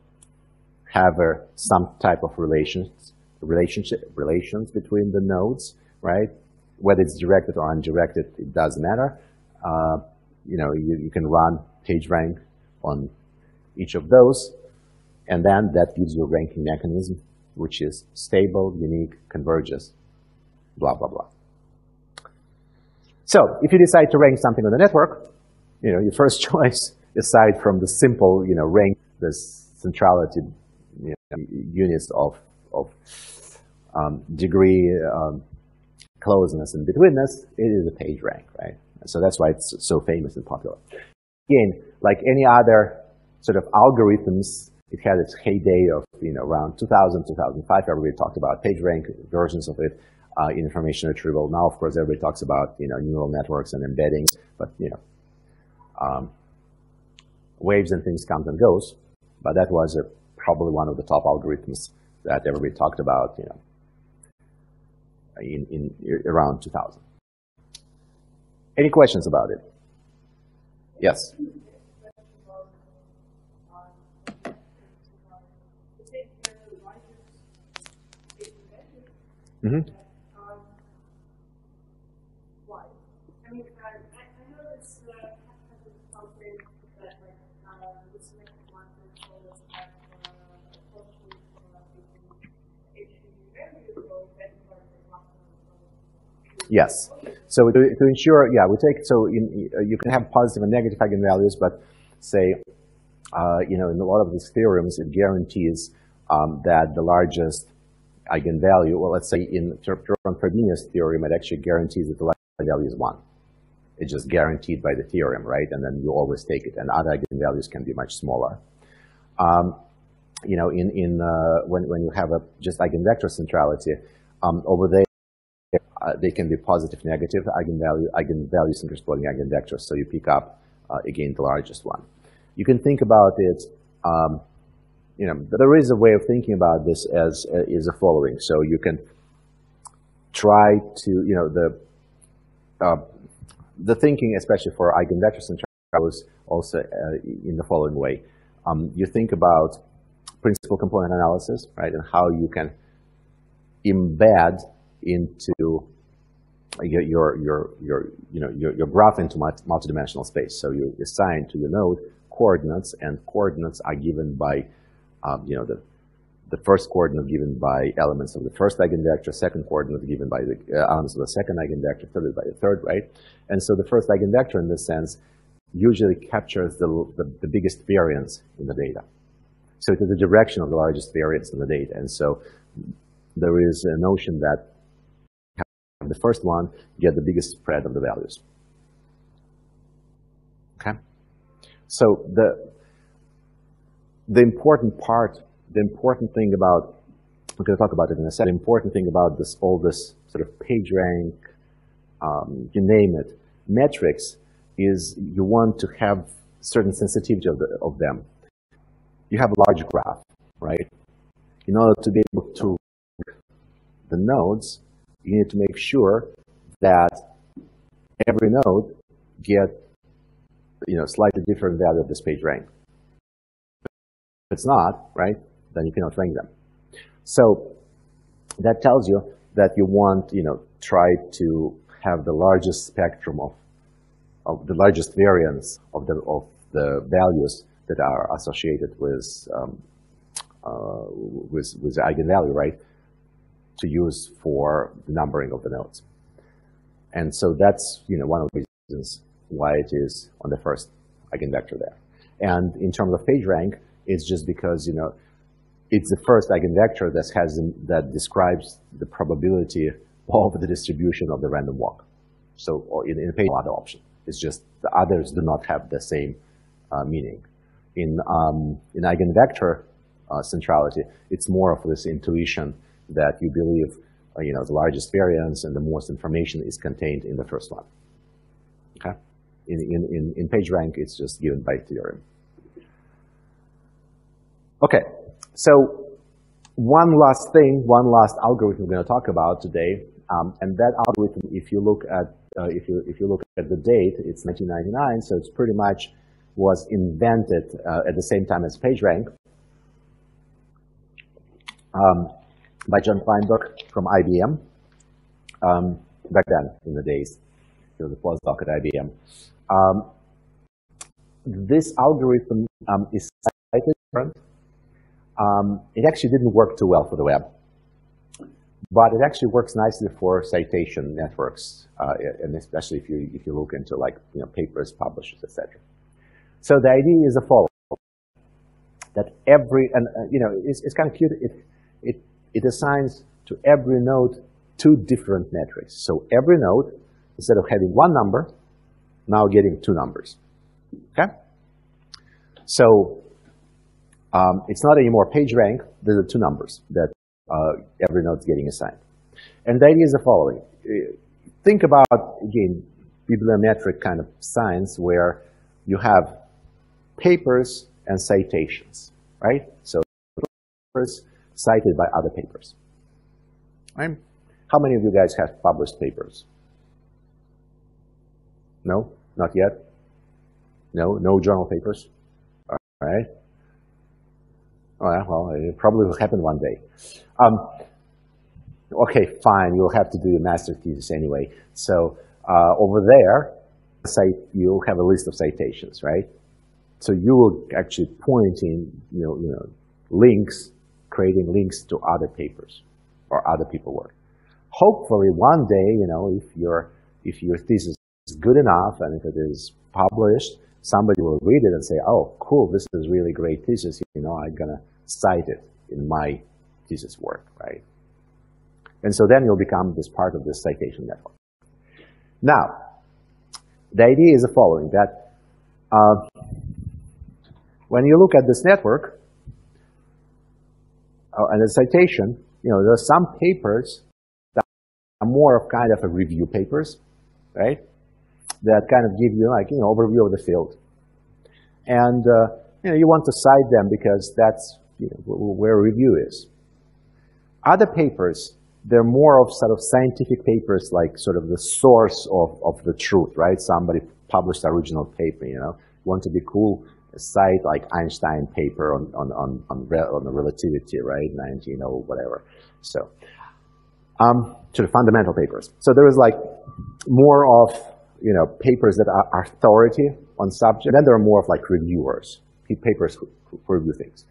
have some type of relations between the nodes, right? Whether it's directed or undirected, it doesn't matter. You can run PageRank on each of those, and then that gives you a ranking mechanism, which is stable, unique, converges, blah, blah, blah. So if you decide to rank something on the network, your first choice, aside from the simple, rank this centrality units of degree, closeness, and betweenness, it is a PageRank, right? So that's why it's so famous and popular. Again, like any other sort of algorithms, It had its heyday of, around 2000, 2005. Everybody talked about Pagerank versions of it in information retrieval. Now, of course, everybody talks about, neural networks and embeddings, but, waves and things comes and goes. But that was probably one of the top algorithms that everybody talked about, in around 2000. Any questions about it? Yes. Mm-hmm. Why? I mean, I know it's something that the selected markers always have possibly Yes. So to ensure, yeah, you can have positive and negative eigenvalues, but say, in a lot of these theorems, it guarantees that the largest eigenvalue, well, let's say in Frobenius theorem, it actually guarantees that the largest eigenvalue is 1. It's just guaranteed by the theorem, right? And then you always take it, and other eigenvalues can be much smaller. When you have just eigenvector centrality, over there, they can be positive, negative eigenvalues and corresponding eigenvectors. So you pick up, again, the largest one. You can think about it, there is a way of thinking about this is the following. So you can try to, the thinking, especially for eigenvector centrality, was also in the following way. You think about principal component analysis, right, and how you can embed into your graph into multidimensional space. So you assign to your node coordinates, and coordinates are given by, the first coordinate given by elements of the first eigenvector, second coordinate given by the elements of the second eigenvector, third by the third, right? And so the first eigenvector, in this sense, usually captures the biggest variance in the data. So it is the direction of the largest variance in the data. And so there is a notion that the first one get the biggest spread of the values. Okay? So the important thing about, we're going to talk about it in a second, the important thing about all this sort of PageRank, you name it, metrics, is you want to have certain sensitivity of them. You have a large graph, right? In order to be able to the nodes, you need to make sure that every node get slightly different value of this PageRank. If it's not, right, then you cannot rank them. So that tells you that you want, try to have the largest spectrum of the largest variance of the values that are associated with the eigenvalue, right, to use for the numbering of the nodes. And so that's, one of the reasons why it is on the first eigenvector there. And in terms of PageRank, it's just because, it's the first eigenvector that describes the probability of the distribution of the random walk. So in a page, no other option. It's just the others do not have the same meaning. In eigenvector centrality, it's more of this intuition that you believe, the largest variance and the most information is contained in the first one. Okay. In PageRank, it's just given by theorem. Okay. So one last algorithm we're going to talk about today, and that algorithm, if you look at the date, it's 1999, so it's pretty much was invented at the same time as PageRank by John Kleinberg from IBM. Back then, in the days, he was a postdoc at IBM. This algorithm is slightly different. It actually didn't work too well for the web, but it actually works nicely for citation networks, and especially if you look into papers, publishers, etc. So the idea is the following: that it's kind of cute. It assigns to every node 2 different metrics. So every node, instead of having 1 number, now getting 2 numbers. Okay. So It's not anymore PageRank. There are two numbers that every node is getting assigned. And the idea is the following. Think about, again, bibliometric kind of science where you have papers and citations, right? So papers cited by other papers. Right? How many of you guys have published papers? No? Not yet? No? No journal papers? All right. Well, it probably will happen one day. Okay, fine. You'll have to do your master's thesis anyway. So over there, you'll have a list of citations, right? So you will actually point in, links, creating links to other papers or other people's work. Hopefully, one day, if your thesis is good enough and if it is published, somebody will read it and say, "Oh, cool! This is really great thesis. I'm gonna cite it in my thesis work, right?" And so then you'll become this part of this citation network. Now, the idea is the following: that when you look at this network and the citation, there are some papers that are more of kind of a review papers, right? That kind of give you overview of the field, and you want to cite them because that's where review is. Other papers, they're more of sort of scientific papers, like sort of the source of the truth, right? Somebody published the original paper, want to be cool, cite like Einstein paper on the relativity, right? 19 whatever. So, to the fundamental papers. So there is like more of papers that are authority on subject. Then there are more of like reviewers, papers who review things.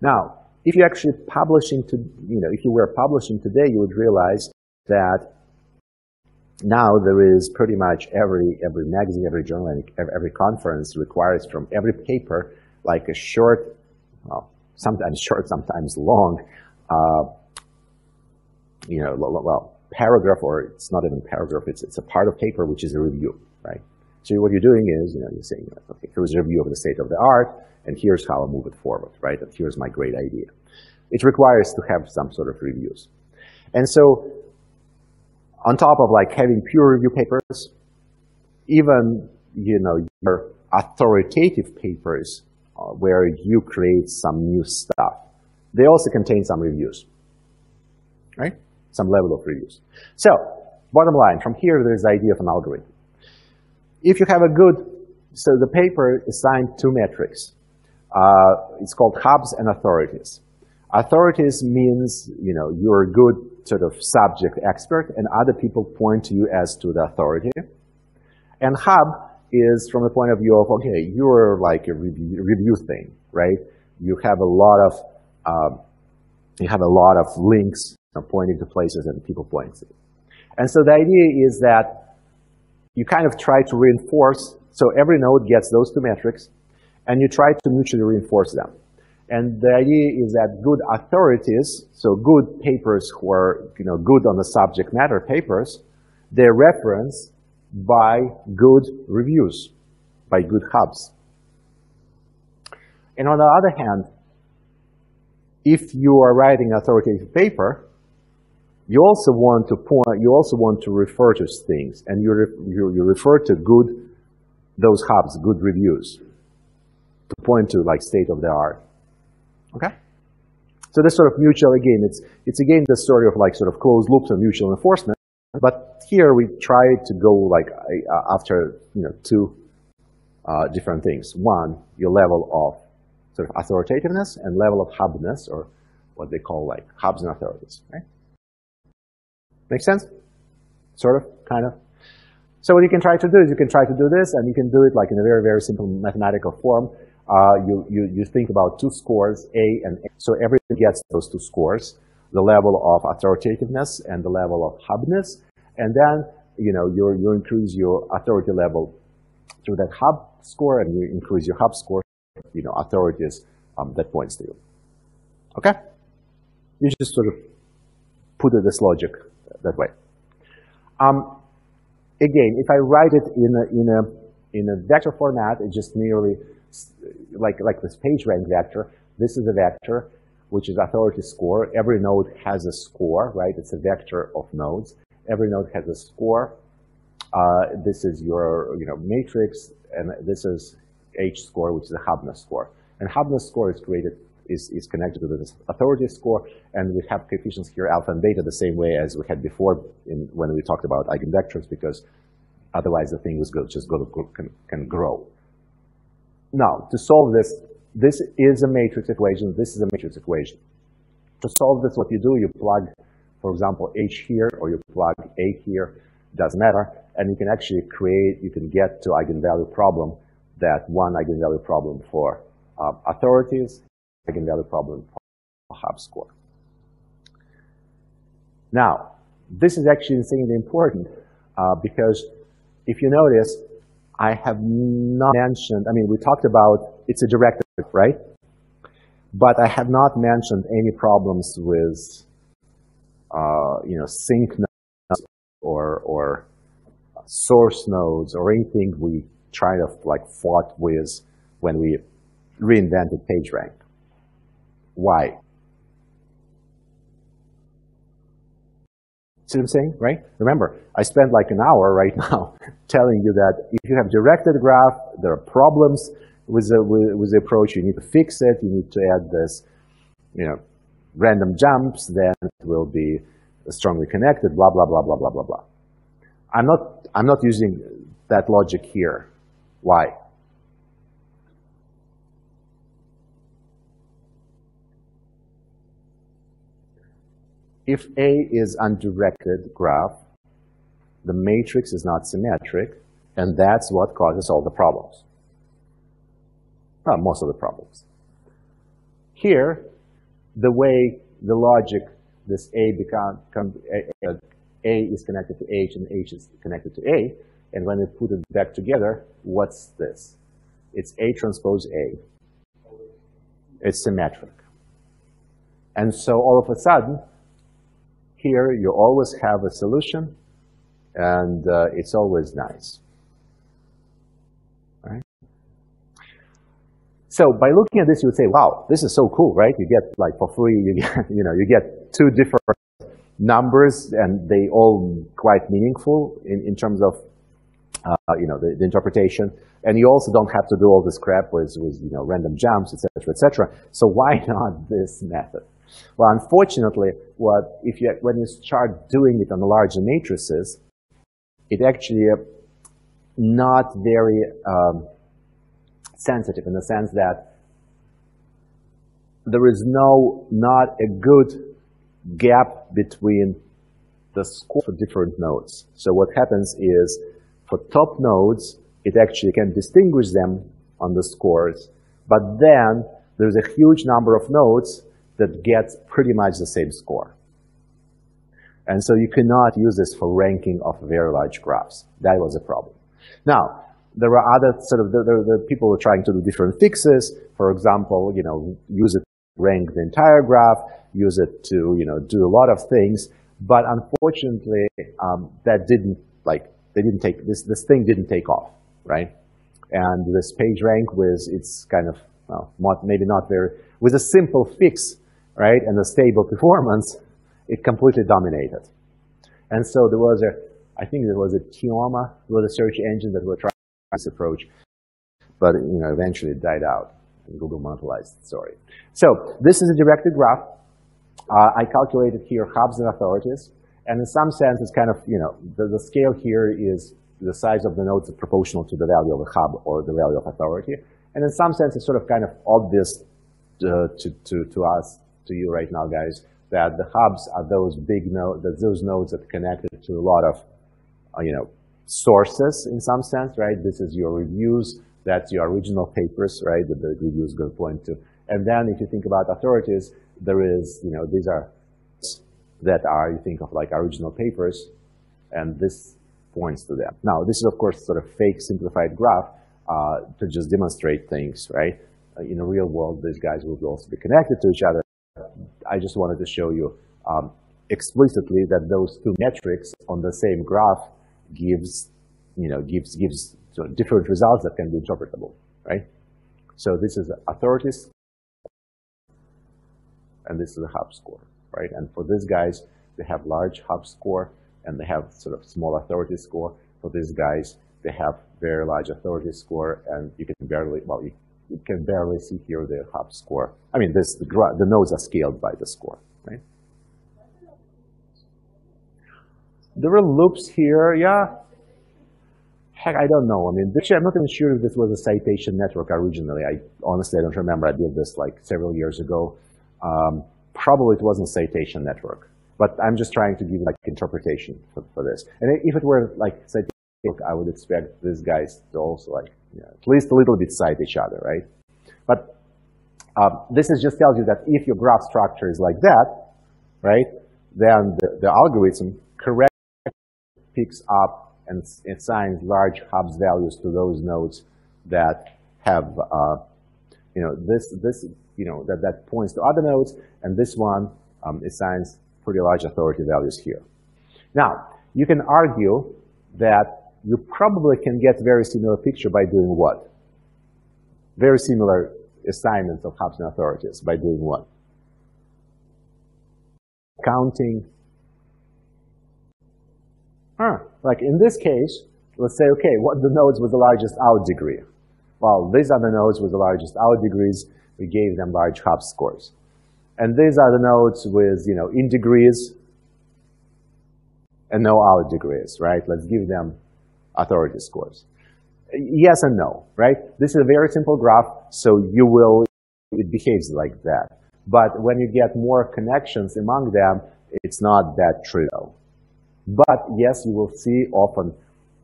Now, if you actually publishing if you were publishing today, you would realize that now there is pretty much every magazine, every journal, and every conference requires from every paper like a short, well, sometimes short, sometimes long, paragraph, or it's not even paragraph, it's a part of paper which is a review, right? So what you're doing is, you're saying, okay, here's a review of the state of the art, and here's how I move it forward, right? And here's my great idea. It requires to have some sort of reviews. And so, on top of like having pure review papers, even, your authoritative papers where you create some new stuff, they also contain some reviews, right? Some level of reviews. So, bottom line, from here there's the idea of an algorithm. If you have so the paper assigned two metrics. It's called hubs and authorities. Authorities means, you're a good sort of subject expert and other people point to you as to the authority. And hub is from the point of view of, okay, you're like a review thing, right? You have a lot of links pointing to places and people point to. And so the idea is that you kind of try to reinforce, so every node gets those two metrics, and you try to mutually reinforce them. And the idea is that good authorities, so good papers who are good on the subject matter papers, they're referenced by good reviews, by good hubs. And on the other hand, if you are writing an authoritative paper, you also want to refer to things, and you refer to those hubs, good reviews, to point to like state of the art. Okay? So this sort of mutual, again, it's again the story of like sort of closed loops and mutual enforcement. But here we try to go like after two different things. One, your level of sort of authoritativeness, and level of hubness, or what they call like hubs and authorities. Right? Make sense? Sort of, kind of. So what you can try to do is you can try to do this, and you can do it like in a very, very simple mathematical form. You think about two scores, A and A. So everything gets those two scores, the level of authoritativeness and the level of hubness. And then, you increase your authority level through that hub score, and you increase your hub score, authorities that points to you. Okay? You just sort of put this logic that way. Again, if I write it in a vector format, it's just merely like this PageRank vector. This is a vector, which is authority score. Every node has a score, right? It's a vector of nodes. Every node has a score. This is your matrix, and this is H score, which is a hubness score. And hubness score is connected to this authority score, and we have coefficients here, alpha and beta, the same way as we had before when we talked about eigenvectors, because otherwise the thing was can grow. Now, to solve this, this is a matrix equation, this is a matrix equation. To solve this, what you do, you plug, for example, H here, or you plug A here, doesn't matter, and you can actually you can get to eigenvalue problem, that one eigenvalue problem for authorities, eigenvalue problem for hub score. Now, this is actually insanely important because if you notice, I have not mentioned, we talked about it's a directive, right? But I have not mentioned any problems with, sync nodes or source nodes or anything we tried to fought with when we reinvented Pagerank. Why? See what I'm saying, right? Remember, I spent like an hour right now telling you that if you have directed graph, there are problems with the approach. You need to fix it. You need to add this, random jumps. Then it will be strongly connected. Blah blah blah blah blah blah blah. I'm not using that logic here. Why? If A is undirected graph, the matrix is not symmetric, and that's what causes all the problems. Well, most of the problems. Here, the way the logic, this A is connected to H and H is connected to A, and when we put it back together, what's this? It's A transpose A. It's symmetric. And so all of a sudden, here you always have a solution, and it's always nice. Right? So by looking at this, you would say, wow, this is so cool, right? You get for free, you get two different numbers, and they all quite meaningful in terms of the interpretation. And you also don't have to do all this crap with random jumps, etc., etc. So why not this method? Well, unfortunately, when you start doing it on larger matrices, it actually not very sensitive in the sense that there is not a good gap between the score for different nodes. So what happens is, for top nodes, it actually can distinguish them on the scores, but then there's a huge number of nodes that gets pretty much the same score. And so you cannot use this for ranking of very large graphs. That was a problem. Now, there are other the people are trying to do different fixes. For example, use it to rank the entire graph, use it to, do a lot of things. But unfortunately, this thing didn't take off, right? And this Pagerank it's kind of, maybe not very, with a simple fix, right, and a stable performance, it completely dominated. And so there was I think there was a Theorem, was a search engine that were trying this approach, but eventually it died out, and Google monopolized the story. So this is a directed graph. I calculated here hubs and authorities, and in some sense, it's kind of the scale here is the size of the nodes proportional to the value of a hub or the value of authority, and in some sense, it's sort of kind of obvious to us. To you right now, guys, that the hubs are those big nodes, those nodes that are connected to a lot of, sources in some sense, right? This is your reviews, that's your original papers, right, that the reviews going to point to. And then if you think about authorities, there is, these are that are, you think of like original papers, and this points to them. Now, this is, of course, sort of fake simplified graph to just demonstrate things, right? In the real world, these guys will also be connected to each other. I just wanted to show you explicitly that those two metrics on the same graph gives different results that can be interpretable, right? So this is authorities and this is a hub score, right? And for these guys, they have large hub score, and they have sort of small authority score. For these guys, they have very large authority score, and you can barely, well, you can barely see here the hub score. I mean, the nodes are scaled by the score, right? There were loops here, yeah. Heck, I don't know. I mean, actually, I'm not even sure if this was a citation network originally. Honestly, I don't remember. I did this like several years ago. Probably it wasn't a citation network, but I'm just trying to give like interpretation for this. And if it were like citation, I would expect these guys to also like, you know, at least a little bit cite each other, right? But this is just tells you that if your graph structure is like that, right, then the algorithm correctly picks up and assigns large hubs values to those nodes that have, you know, that points to other nodes, and this one assigns pretty large authority values here. Now, you can argue that you probably can get very similar picture by doing what? Very similar assignments of hubs and authorities by doing what? Counting. Like in this case, let's say, okay, what are the nodes with the largest out degree? Well, these are the nodes with the largest out degrees. We gave them large hub scores. And these are the nodes with, you know, in degrees and no out degrees, right? Let's give them authority scores. Yes and no, right? This is a very simple graph, so it behaves like that. But when you get more connections among them, it's not that trivial. But yes, you will see often,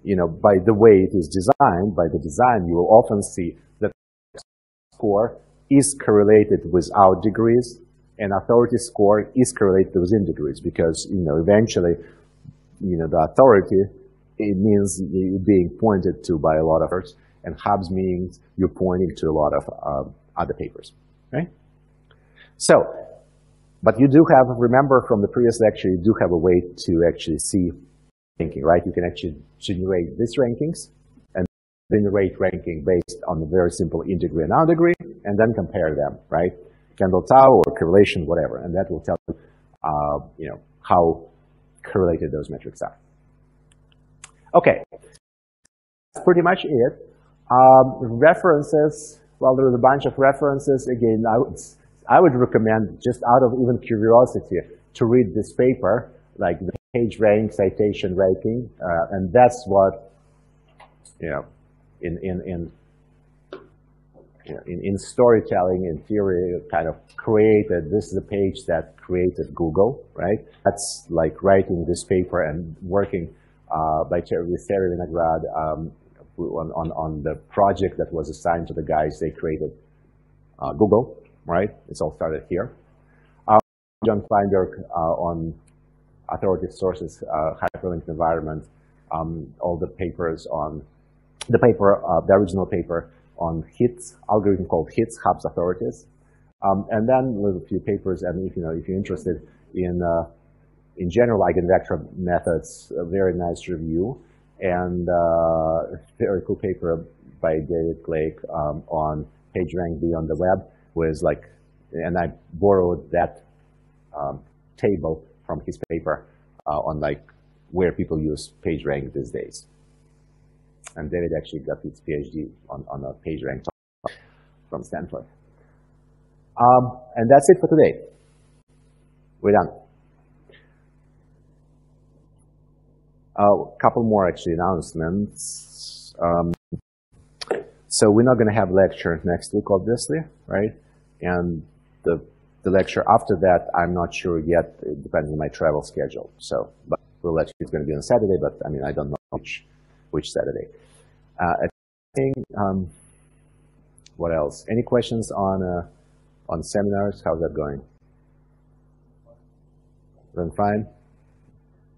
you know, by the way it is designed, by the design, you will often see that score is correlated with out degrees, and authority score is correlated with in degrees, because, you know, eventually, you know, the authority, it means you're being pointed to by a lot of papers, and hubs means you're pointing to a lot of other papers, right? So, but you do have, remember from the previous lecture, you do have a way to actually see ranking, right? You can actually generate these rankings and generate ranking based on the very simple in degree and out degree, and then compare them, right? Kendall-Tau or correlation, whatever, and that will tell you, you know, how correlated those metrics are. Okay, that's pretty much it. References, well, there's a bunch of references. Again, I would recommend, just out of even curiosity, to read this paper, like the Pagerank citation ranking, and that's what, you know, in storytelling, in theory, kind of created. This is a page that created Google, right? That's like writing this paper and working with Terry Vinograd on the project that was assigned to the guys. They created Google, right? It's all started here. John Feinberg on authoritative sources, hyperlinked environment, all the papers on the paper, the original paper on HITS, algorithm called HITS, hubs authorities, and then with a few papers. And if you're interested in general eigenvector methods, a very nice review, and a very cool paper by David Blake on PageRank Beyond the Web, was like, and I borrowed that table from his paper on like where people use PageRank these days. And David actually got his PhD on a PageRank from Stanford. And that's it for today. We're done. A couple more actually announcements. So we're not going to have lecture next week, obviously, right? And the lecture after that, I'm not sure yet. It depends on my travel schedule. So, but we'll let you. It's going to be on Saturday, but I mean, I don't know which Saturday. I think, what else? Any questions on seminars? How's that going? Going fine?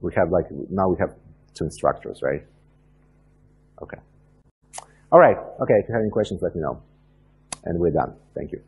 We have like, now we have 2 instructors, right? Okay. All right. Okay, if you have any questions, let me know. And we're done. Thank you.